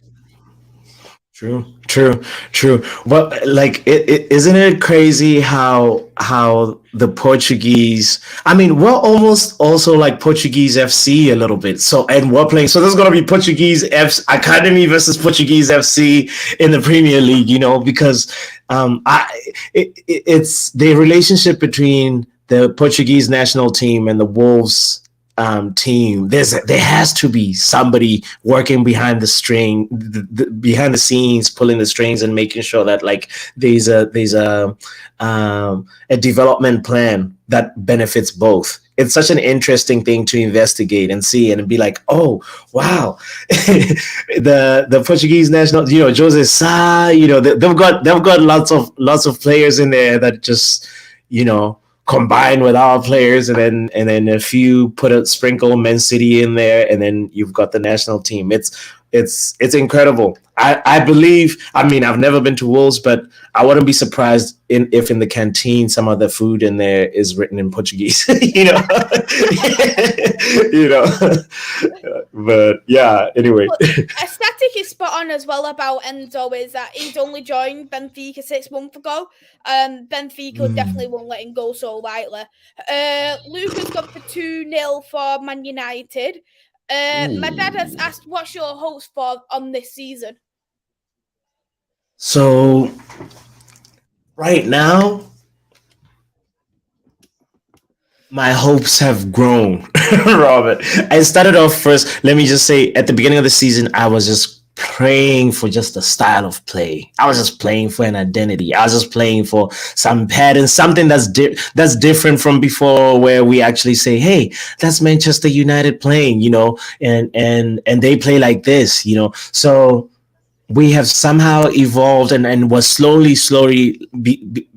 True. Well, like, isn't it crazy how the Portuguese? I mean, we're almost also like Portuguese FC a little bit. So, and we're playing. So there's gonna be Portuguese Academy versus Portuguese FC in the Premier League. You know, because it's the relationship between the Portuguese national team and the Wolves team. There has to be somebody working behind behind the scenes, pulling the strings and making sure that like there's a development plan that benefits both. It's such an interesting thing to investigate and see and be like, oh wow, the Portuguese national, you know, Jose Sa, you know, they've got lots of players in there that just, you know, combine with our players, and then if you put a sprinkle Man City in there, and then you've got the national team. It's incredible. I believe. I mean, I've never been to Wolves, but I wouldn't be surprised if in the canteen some of the food in there is written in Portuguese. you know, you know. But yeah. Anyway, Aesthetic is spot on as well about Enzo. Is that he's only joined Benfica 6 months ago. Benfica definitely won't let him go so lightly. Luca's gone for 2-0 for Man United. My dad has asked, what's your hopes for on this season? So right now, my hopes have grown, Robert. I started off first. Let me just say, at the beginning of the season, I was just praying for just a style of play. I was just playing for an identity. I was just playing for some pattern, something that's different from before, where we actually say, "Hey, that's Manchester United playing," you know, and they play like this, you know. So we have somehow evolved and was slowly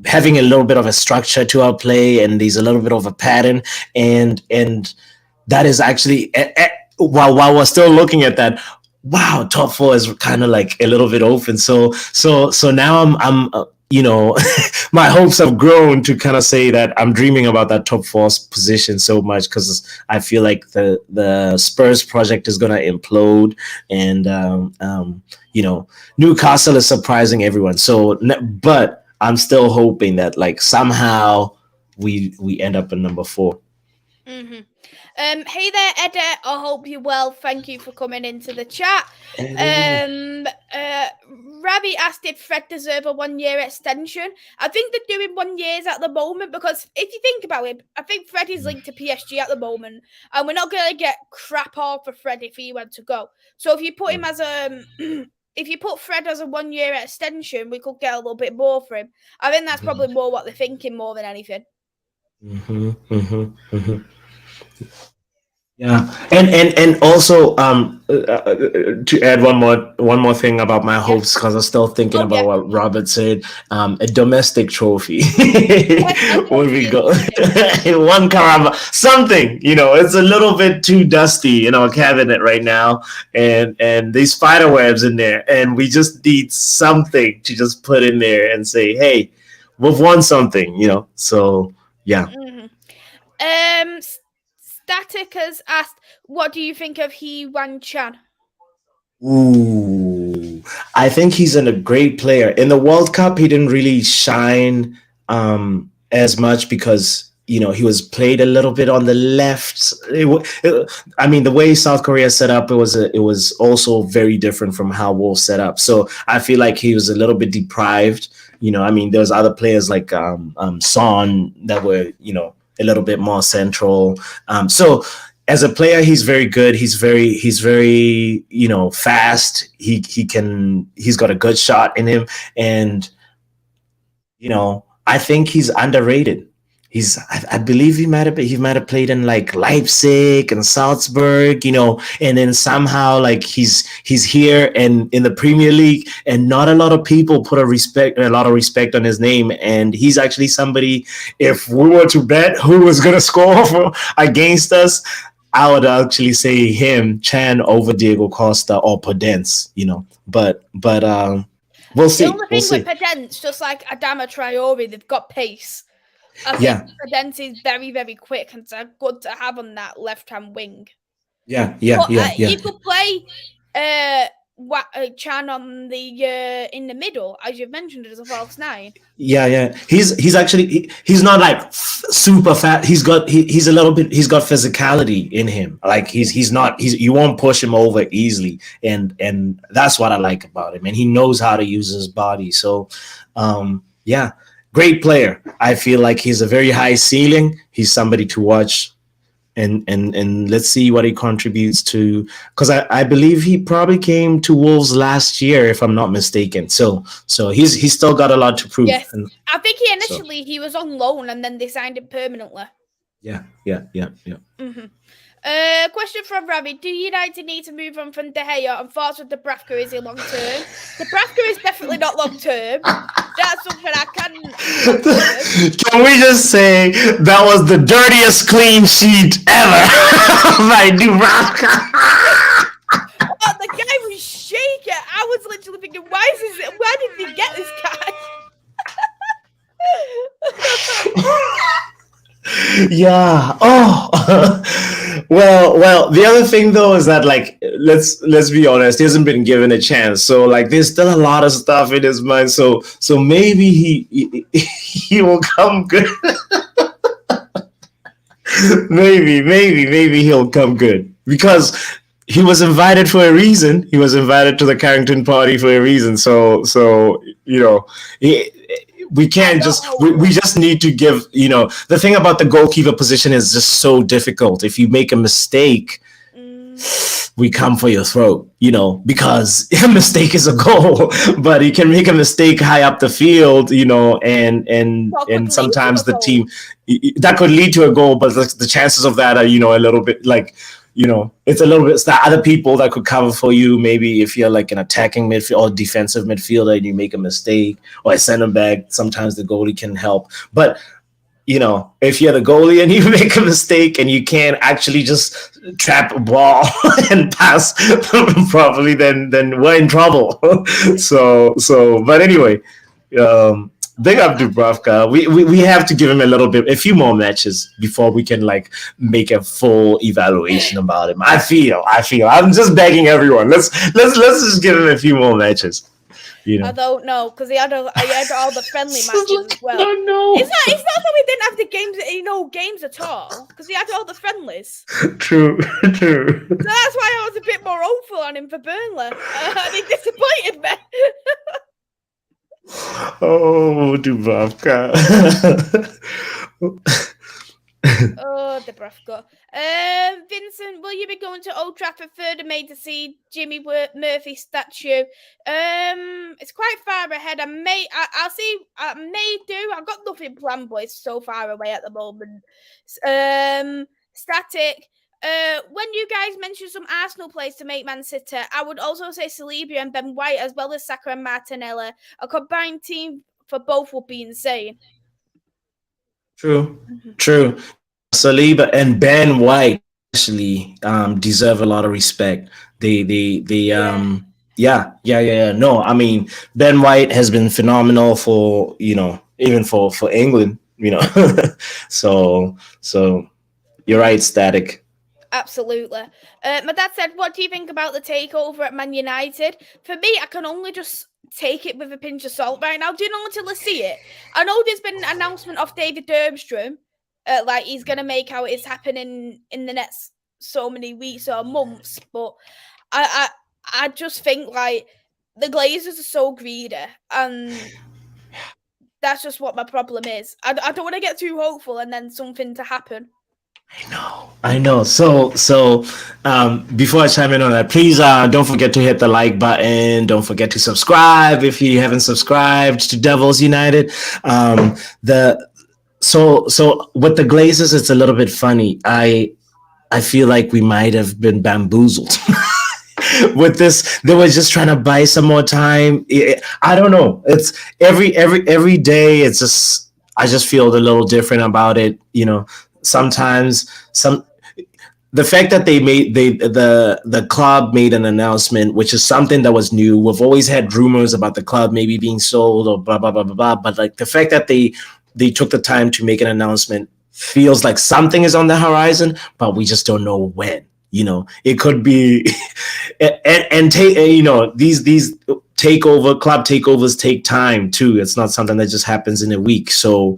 having a little bit of a structure to our play, and there's a little bit of a pattern, and that is actually while we're still looking at that. Wow, top four is kind of like a little bit open. So now I'm you know, my hopes have grown to kind of say that I'm dreaming about that top four position so much, because I feel like the Spurs project is gonna implode, and you know, Newcastle is surprising everyone. So, but I'm still hoping that like somehow we end up in number 4. Hey there, Eddie. I hope you're well. Thank you for coming into the chat. Ravi asked, did Fred deserve a 1-year extension? I think they're doing 1 years at the moment, because if you think about it, I think Fred is linked to PSG at the moment, and we're not going to get crap all for Fred if he went to go. So if you put him as a... if you put Fred as a 1-year extension, we could get a little bit more for him. I think that's probably more what they're thinking more than anything. Yeah, and also to add one more thing about my Yeah. hopes, because I'm still thinking Oh about yeah. what Robert said. A domestic trophy Yes, a would be trophy is go needed. one Carabao something. It's a little bit too dusty in our cabinet right now, and these spider webs in there, and we just need something to just put in there and say, hey, we've won something. So yeah. Mm-hmm. Static has asked, what do you think of He Wan Chan? Ooh, I think he's a great player. In the World Cup, he didn't really shine as much because he was played a little bit on the left. I mean, the way South Korea set up, it was also very different from how Wolves set up. So I feel like he was a little bit deprived. I mean, there's other players like Son that were a little bit more central. So as a player, he's very good. He's very fast. He's got a good shot in him, and I think he's underrated. I believe he might have played in like Leipzig and Salzburg, and then somehow like he's here and in the Premier League, and not a lot of people put a lot of respect on his name, and he's actually somebody. If we were to bet who was gonna score against us, I would actually say him, Chan, over Diego Costa or Podence, but we'll The see. only We'll thing with see. Podence, just like Adama Traore, they've got pace. I think Yeah, Podence is very, very quick and so good to have on that left-hand wing. yeah, yeah, But yeah, yeah. you could play Chan on the in the middle, as you've mentioned, as a false nine. Yeah, yeah. He's actually he's not like super fat. He's a little bit. He's got physicality in him. Like he's not. You won't push him over easily, and that's what I like about him. And he knows how to use his body. So, yeah, great player. I feel like he's a very high ceiling. He's somebody to watch, and let's see what he contributes to, because I believe he probably came to Wolves last year, if I'm not mistaken. So he's still got a lot to prove. Yes, And I think he so initially he was on loan and then they signed him permanently. yeah, yeah, yeah, yeah. Mm-hmm. Question from Ravi. Do United need to move on from De Gea, and thoughts with Dubravka? Is he long term? Dubravka is definitely not long term. That's something I can confirm. Can we just say that was the dirtiest clean sheet ever by Dubravka? Oh, the guy was shaking. I was literally thinking, why did they get this guy? Yeah. Oh. Well. The other thing though is that, like, let's be honest, he hasn't been given a chance. So like, there's still a lot of stuff in his mind. So maybe he will come good. maybe he'll come good, because he was invited for a reason. He was invited to the Carrington party for a reason. So he, we can't we just need to give, the thing about the goalkeeper position is just so difficult. If you make a mistake, we come for your throat, because a mistake is a goal. But you can make a mistake high up the field, and sometimes the team that could lead to a goal, but the chances of that are, a little bit like, it's a little bit, it's the other people that could cover for you. Maybe if you're like an attacking midfield or defensive midfielder and you make a mistake, or a center back, sometimes the goalie can help. But if you're the goalie and you make a mistake and you can't actually just trap a ball and pass properly, then we're in trouble. But anyway, big up Dubravka. We have to give him a few more matches before we can like make a full evaluation about him. I feel. I'm just begging everyone. Let's just give him a few more matches. I don't know, because he had all the friendly matches as well. No. It's not that we didn't have the games at all, because he had all the friendlies. True. So that's why I was a bit more hopeful on him for Burnley. And he disappointed me. Oh, Dubravka. Oh, Dubravka. Vincent, will you be going to Old Trafford 3rd of May to see Jimmy Murphy statue? It's quite far ahead. I'll see. I may do. I've got nothing planned, but it's so far away at the moment. Static. when you guys mentioned some Arsenal players to make Man City, I would also say Saliba and Ben White, as well as Saka and Martinelli. A combined team for both would be insane. True. Saliba and Ben White actually deserve a lot of respect. No, I mean, Ben White has been phenomenal for, even for England, so you're right, Static. Absolutely. My dad said, what do you think about the takeover at Man United? For me, I can only just take it with a pinch of salt right now. Do not until I see it. I know there's been an announcement of David Durmstrom, like he's going to make how it's happening in the next so many weeks or months, but I just think like the Glazers are so greedy, and that's just what my problem is. I don't want to get too hopeful and then something to happen. I know. So before I chime in on that, please don't forget to hit the like button. Don't forget to subscribe if you haven't subscribed to Devils United. So with the Glazers, it's a little bit funny. I feel like we might have been bamboozled. With this, they were just trying to buy some more time. I don't know. It's every day. It's just, I just feel a little different about it. Sometimes the fact that the club made an announcement, which is something that was new. We've always had rumors about the club maybe being sold or blah blah blah blah blah. But like the fact that they took the time to make an announcement feels like something is on the horizon, but we just don't know when. It could be, and take, these club takeovers take time too. It's not something that just happens in a week. So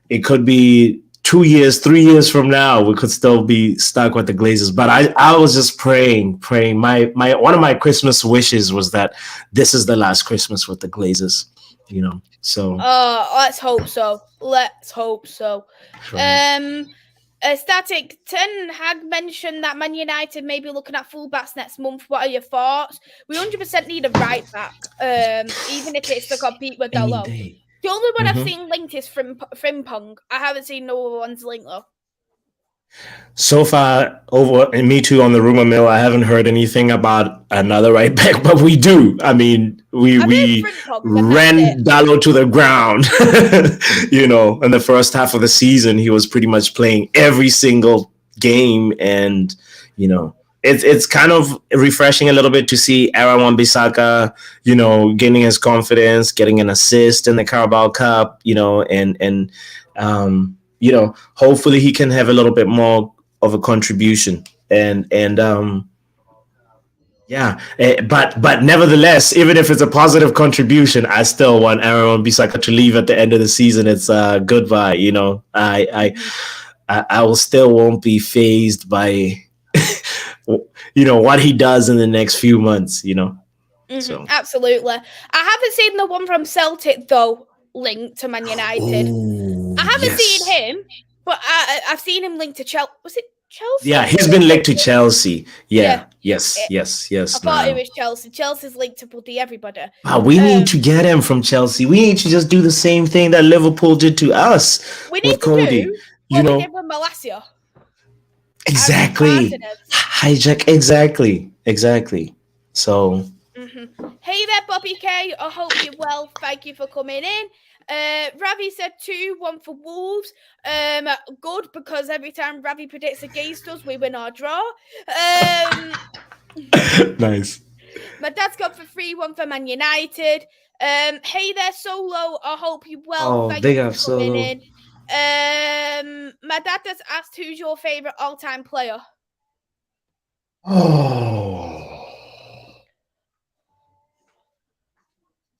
it could be 2 years, 3 years from now, we could still be stuck with the Glazers. But I was just praying. My one of my Christmas wishes was that this is the last Christmas with the Glazers. So. Let's hope so. Right. Static, Ten Hag mentioned that Man United may be looking at fullbacks next month. What are your thoughts? We 100% need a right back, even if it's to compete with Dalot. The only one I've seen linked is Frimpong. I haven't seen no other ones linked though. So far, and me too, on the rumor mill, I haven't heard anything about another right back, but we do. I mean, we ran Dalot to the ground. In the first half of the season, he was pretty much playing every single game, and it's kind of refreshing a little bit to see Aaron Wan-Bissaka, gaining his confidence, getting an assist in the Carabao Cup, and hopefully he can have a little bit more of a contribution. But nevertheless, even if it's a positive contribution, I still want Aaron Wan-Bissaka to leave at the end of the season. It's goodbye. I will still won't be fazed by what he does in the next few months. So. Absolutely. I haven't seen the one from Celtic though linked to Man United. I haven't seen him, but I've seen him linked to Chelsea. Was it Chelsea? Yeah, he's been linked to Chelsea. Yes. I thought it was Chelsea. Chelsea's linked to bloody everybody. We need to get him from Chelsea. We need to just do the same thing that Liverpool did to us. We need to Cody. Do what we did with Malacia. Exactly. Hijack. Exactly. So. Hey there, Bobby K. I hope you're well. Thank you for coming in. Ravi said 2-1 for Wolves. Good, because every time Ravi predicts against us, we win or draw. Nice. My dad's got for 3-1 for Man United. Hey there, Solo. I hope you're well. Thank you for coming in. My dad just asked, who's your favorite all-time player?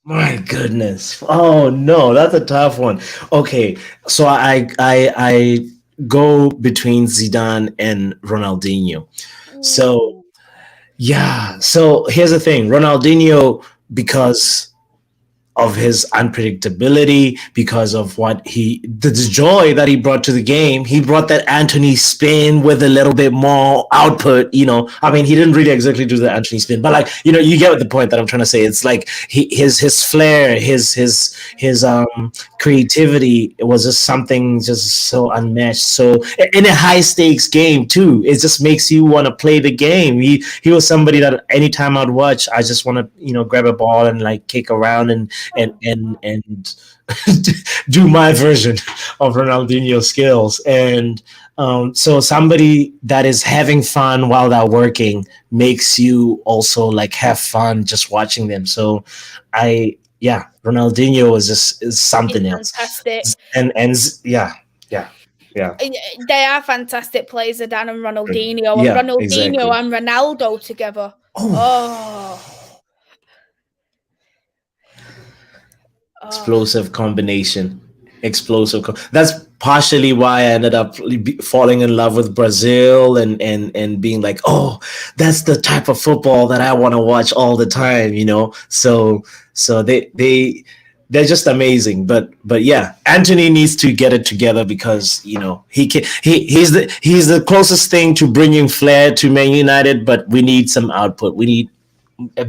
My goodness. Oh no, that's a tough one. Okay, so I go between Zidane and Ronaldinho. So here's the thing. Ronaldinho, because of his unpredictability, because of the joy that he brought to the game. He brought that Anthony spin with a little bit more output, I mean, he didn't really exactly do the Anthony spin, but you get the point that I'm trying to say. It's like his flair, his creativity, it was just something just so unmatched. So in a high stakes game too, it just makes you want to play the game. He was somebody that anytime I'd watch, I just want to grab a ball and like kick around and do my version of Ronaldinho skills. And so somebody that is having fun while they're working makes you also like have fun just watching them. So Ronaldinho is something else. Fantastic. And yeah. They are fantastic players, Zidane and Ronaldinho. Yeah, and Ronaldinho exactly. and Ronaldo together. Explosive combination. That's partially why I ended up falling in love with Brazil and being like, oh, that's the type of football that I want to watch all the time, So they're just amazing. But yeah, Anthony needs to get it together because he's the closest thing to bringing flair to Man United. But we need some output. We need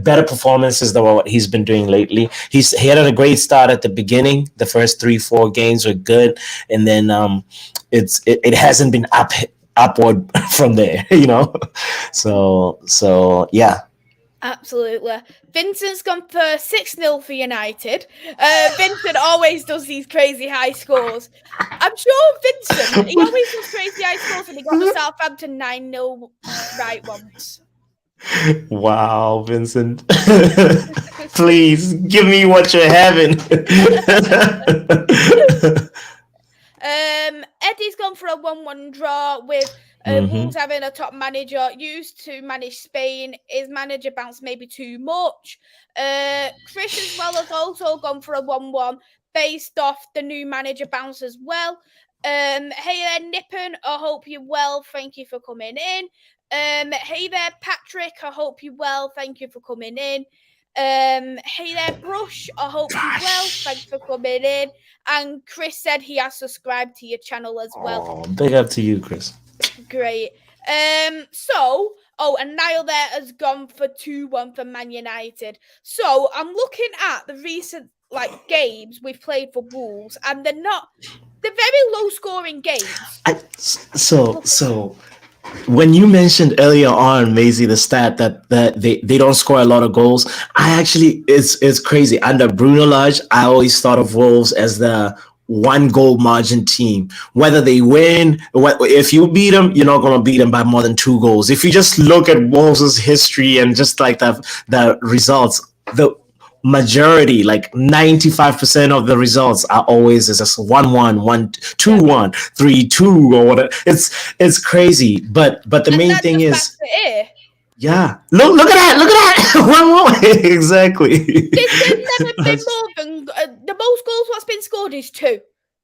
better performances than what he's been doing lately. He had a great start at the beginning. The first 3-4 games were good, and then it hasn't been upward from there. So yeah. Absolutely. Vincent's gone for 6-0 for United. Vincent always does these crazy high scores. I'm sure Vincent, he always does crazy high scores, and he got the Southampton 9-0 right once. Wow, Vincent. Please give me what you're having. Eddie's gone for a 1-1 draw with Wolves having a top manager used to manage Spain. His manager bounced maybe too much. Chris as well has also gone for a 1-1 based off the new manager bounce as well. Hey there, Nippon. I hope you're well. Thank you for coming in. Hey there, Patrick. I hope you're well. Thank you for coming in. Hey there, Brush. I hope you're well. Thanks for coming in. And Chris said he has subscribed to your channel as well. Big up to you, Chris. Great. And Niall there has gone for 2-1 for Man United. So I'm looking at the recent games we've played for Wolves, and they're very low scoring games. So when you mentioned earlier on, Maisy, the stat that they don't score a lot of goals, it's crazy. Under Bruno Lage, I always thought of Wolves as the 1 goal margin team. Whether they win, if you beat them, you're not going to beat them by more than 2 goals. If you just look at Wolves' history and just like the results, the majority, like 95% of the results are always just 1-1, 2-1, 3-2 or whatever. It's crazy, but the main thing is, yeah. Look at that! 1-1 exactly. There's never been more than the most goals what's been scored is 2.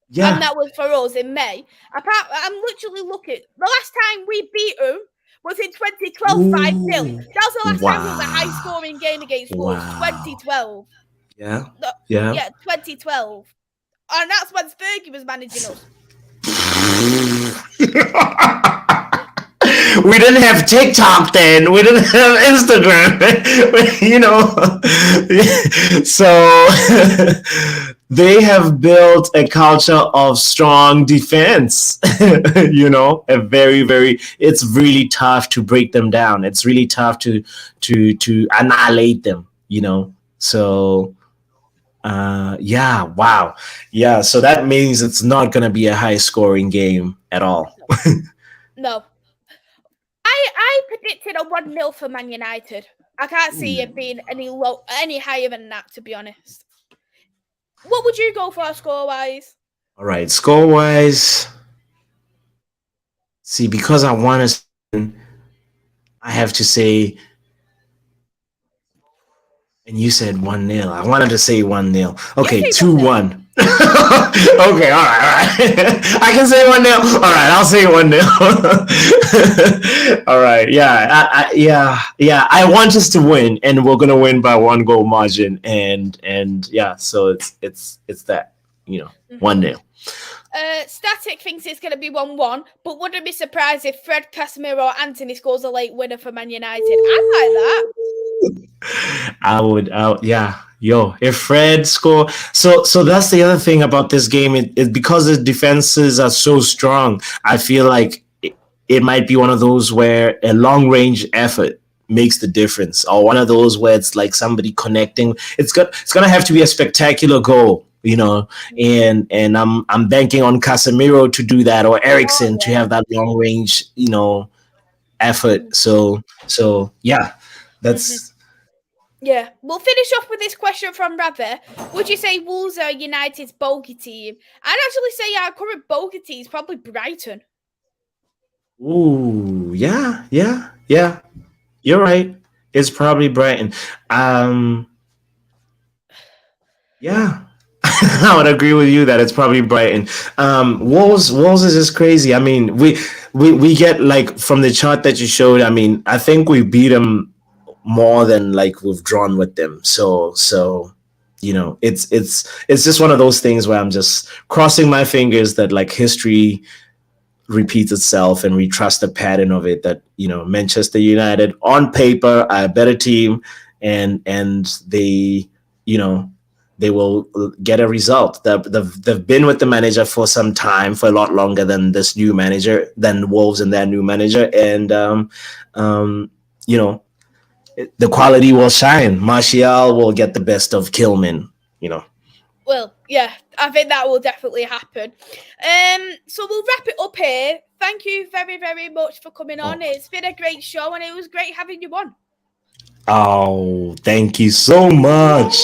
Yeah, and that was for us in May. I'm literally looking. The last time we beat them was in 2012, 5-0. That was the last time it was a high-scoring game against Wolves, 2012. Yeah. 2012. And that's when Fergie was managing us. We didn't have TikTok then. We didn't have Instagram. So they have built a culture of strong defense. A very, very. It's really tough to break them down. It's really tough to annihilate them. So. Wow. Yeah. So that means it's not going to be a high-scoring game at all. No. I predicted a 1-0 for Man United. I can't see it being any higher than that, to be honest. What would you go for score-wise? All right, score-wise. See, because I want to, I have to say, and you said 1-0. I wanted to say 1-0. Okay, 2-1. Okay, all right. I can say 1-0. All right, I'll say 1-0. All right, yeah. I want us to win, and we're gonna win by 1 goal margin, and yeah. So it's that 1-0. Static thinks it's going to be 1-1, but wouldn't be surprised if Fred, Casemiro, or Anthony scores a late winner for Man United. I like that. Yeah. Yo, if Fred score, so that's the other thing about this game. It because the defenses are so strong. I feel like it might be one of those where a long range effort makes the difference, or one of those where it's like somebody connecting. It's gonna have to be a spectacular goal, and I'm banking on Casemiro to do that, or Ericsson to have that long range, effort. So yeah, that's. Yeah, we'll finish off with this question from Ravi. Would you say Wolves are United's bogey team? I'd actually say our current bogey team is probably Brighton. Ooh, yeah. You're right. It's probably Brighton. Yeah. I would agree with you that it's probably Brighton. Wolves is just crazy. I mean, we get like from the chart that you showed. I mean, I think we beat them more than like we've drawn with them. So it's just one of those things where I'm just crossing my fingers that like history repeats itself and we trust the pattern of it, that Manchester United on paper are a better team, and they you know they will get a result. They've been with the manager for some time, for a lot longer than this new manager, than Wolves and their new manager, and you know the quality will shine. Martial will get the best of Kilman. Well, yeah, I think that will definitely happen. So we'll wrap it up here. Thank you very, very much for coming on. It's been a great show, and it was great having you on. Oh, thank you so much.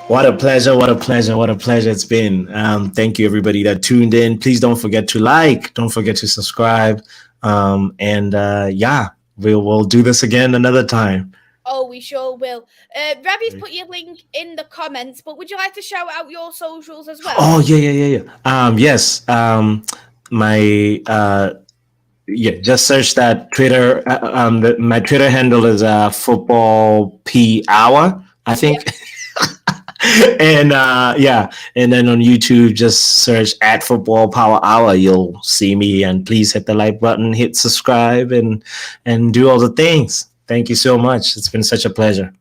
What a pleasure, what a pleasure, what a pleasure it's been. Thank you, everybody that tuned in. Please don't forget to like, don't forget to subscribe. And yeah, we'll do this again another time. Oh, we sure will. Ravi's put your link in the comments, but would you like to shout out your socials as well? Oh, yeah. Yes. My yeah, just search that Twitter. My Twitter handle is football p hour, I think. Yeah. And and then on YouTube, just search at Football Power Hour. You'll see me, and please hit the like button, hit subscribe, and do all the things. Thank you so much. It's been such a pleasure.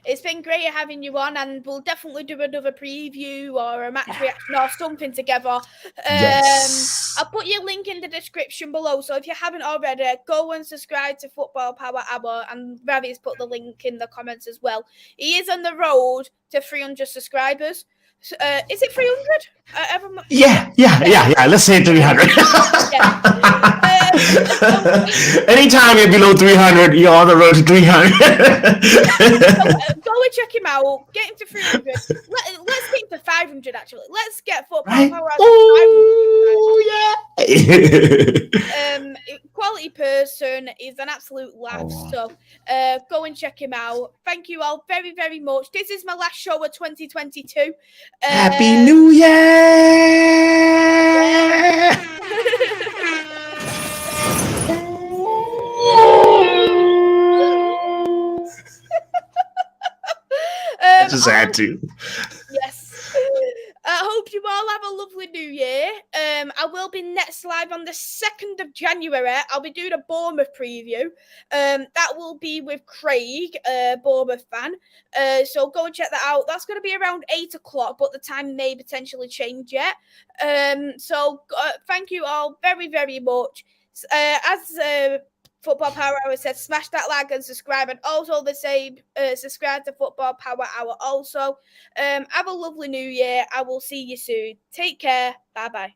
It's been great having you on, and we'll definitely do another preview or a match reaction or something together. Yes. I'll put your link in the description below, so if you haven't already, go and subscribe to Football Power Hour, and Ravi's put the link in the comments as well. He is on the road to 300 subscribers. Is it 300? Yeah. Let's say 300. Anytime you're below 300, you're on the road to 300. Go and check him out. Get him to 300. Let's get him to 500, actually. Let's get Football Power Hour. Oh, yeah. Quality person. Is an absolute laugh. So go and check him out. Thank you all very, very much. This is my last show of 2022. Happy New Year! I just had to. Yes. I hope you all have a lovely new year. I will be next live on the 2nd of January. I'll be doing a Bournemouth preview. That will be with Craig, Bournemouth fan. So go and check that out. That's going to be around 8 o'clock, but the time may potentially change yet. So thank you all very, very much. As Football Power Hour says, smash that like and subscribe, and also the same, subscribe to Football Power Hour also. Have a lovely new year. I will see you soon. Take care. Bye-bye.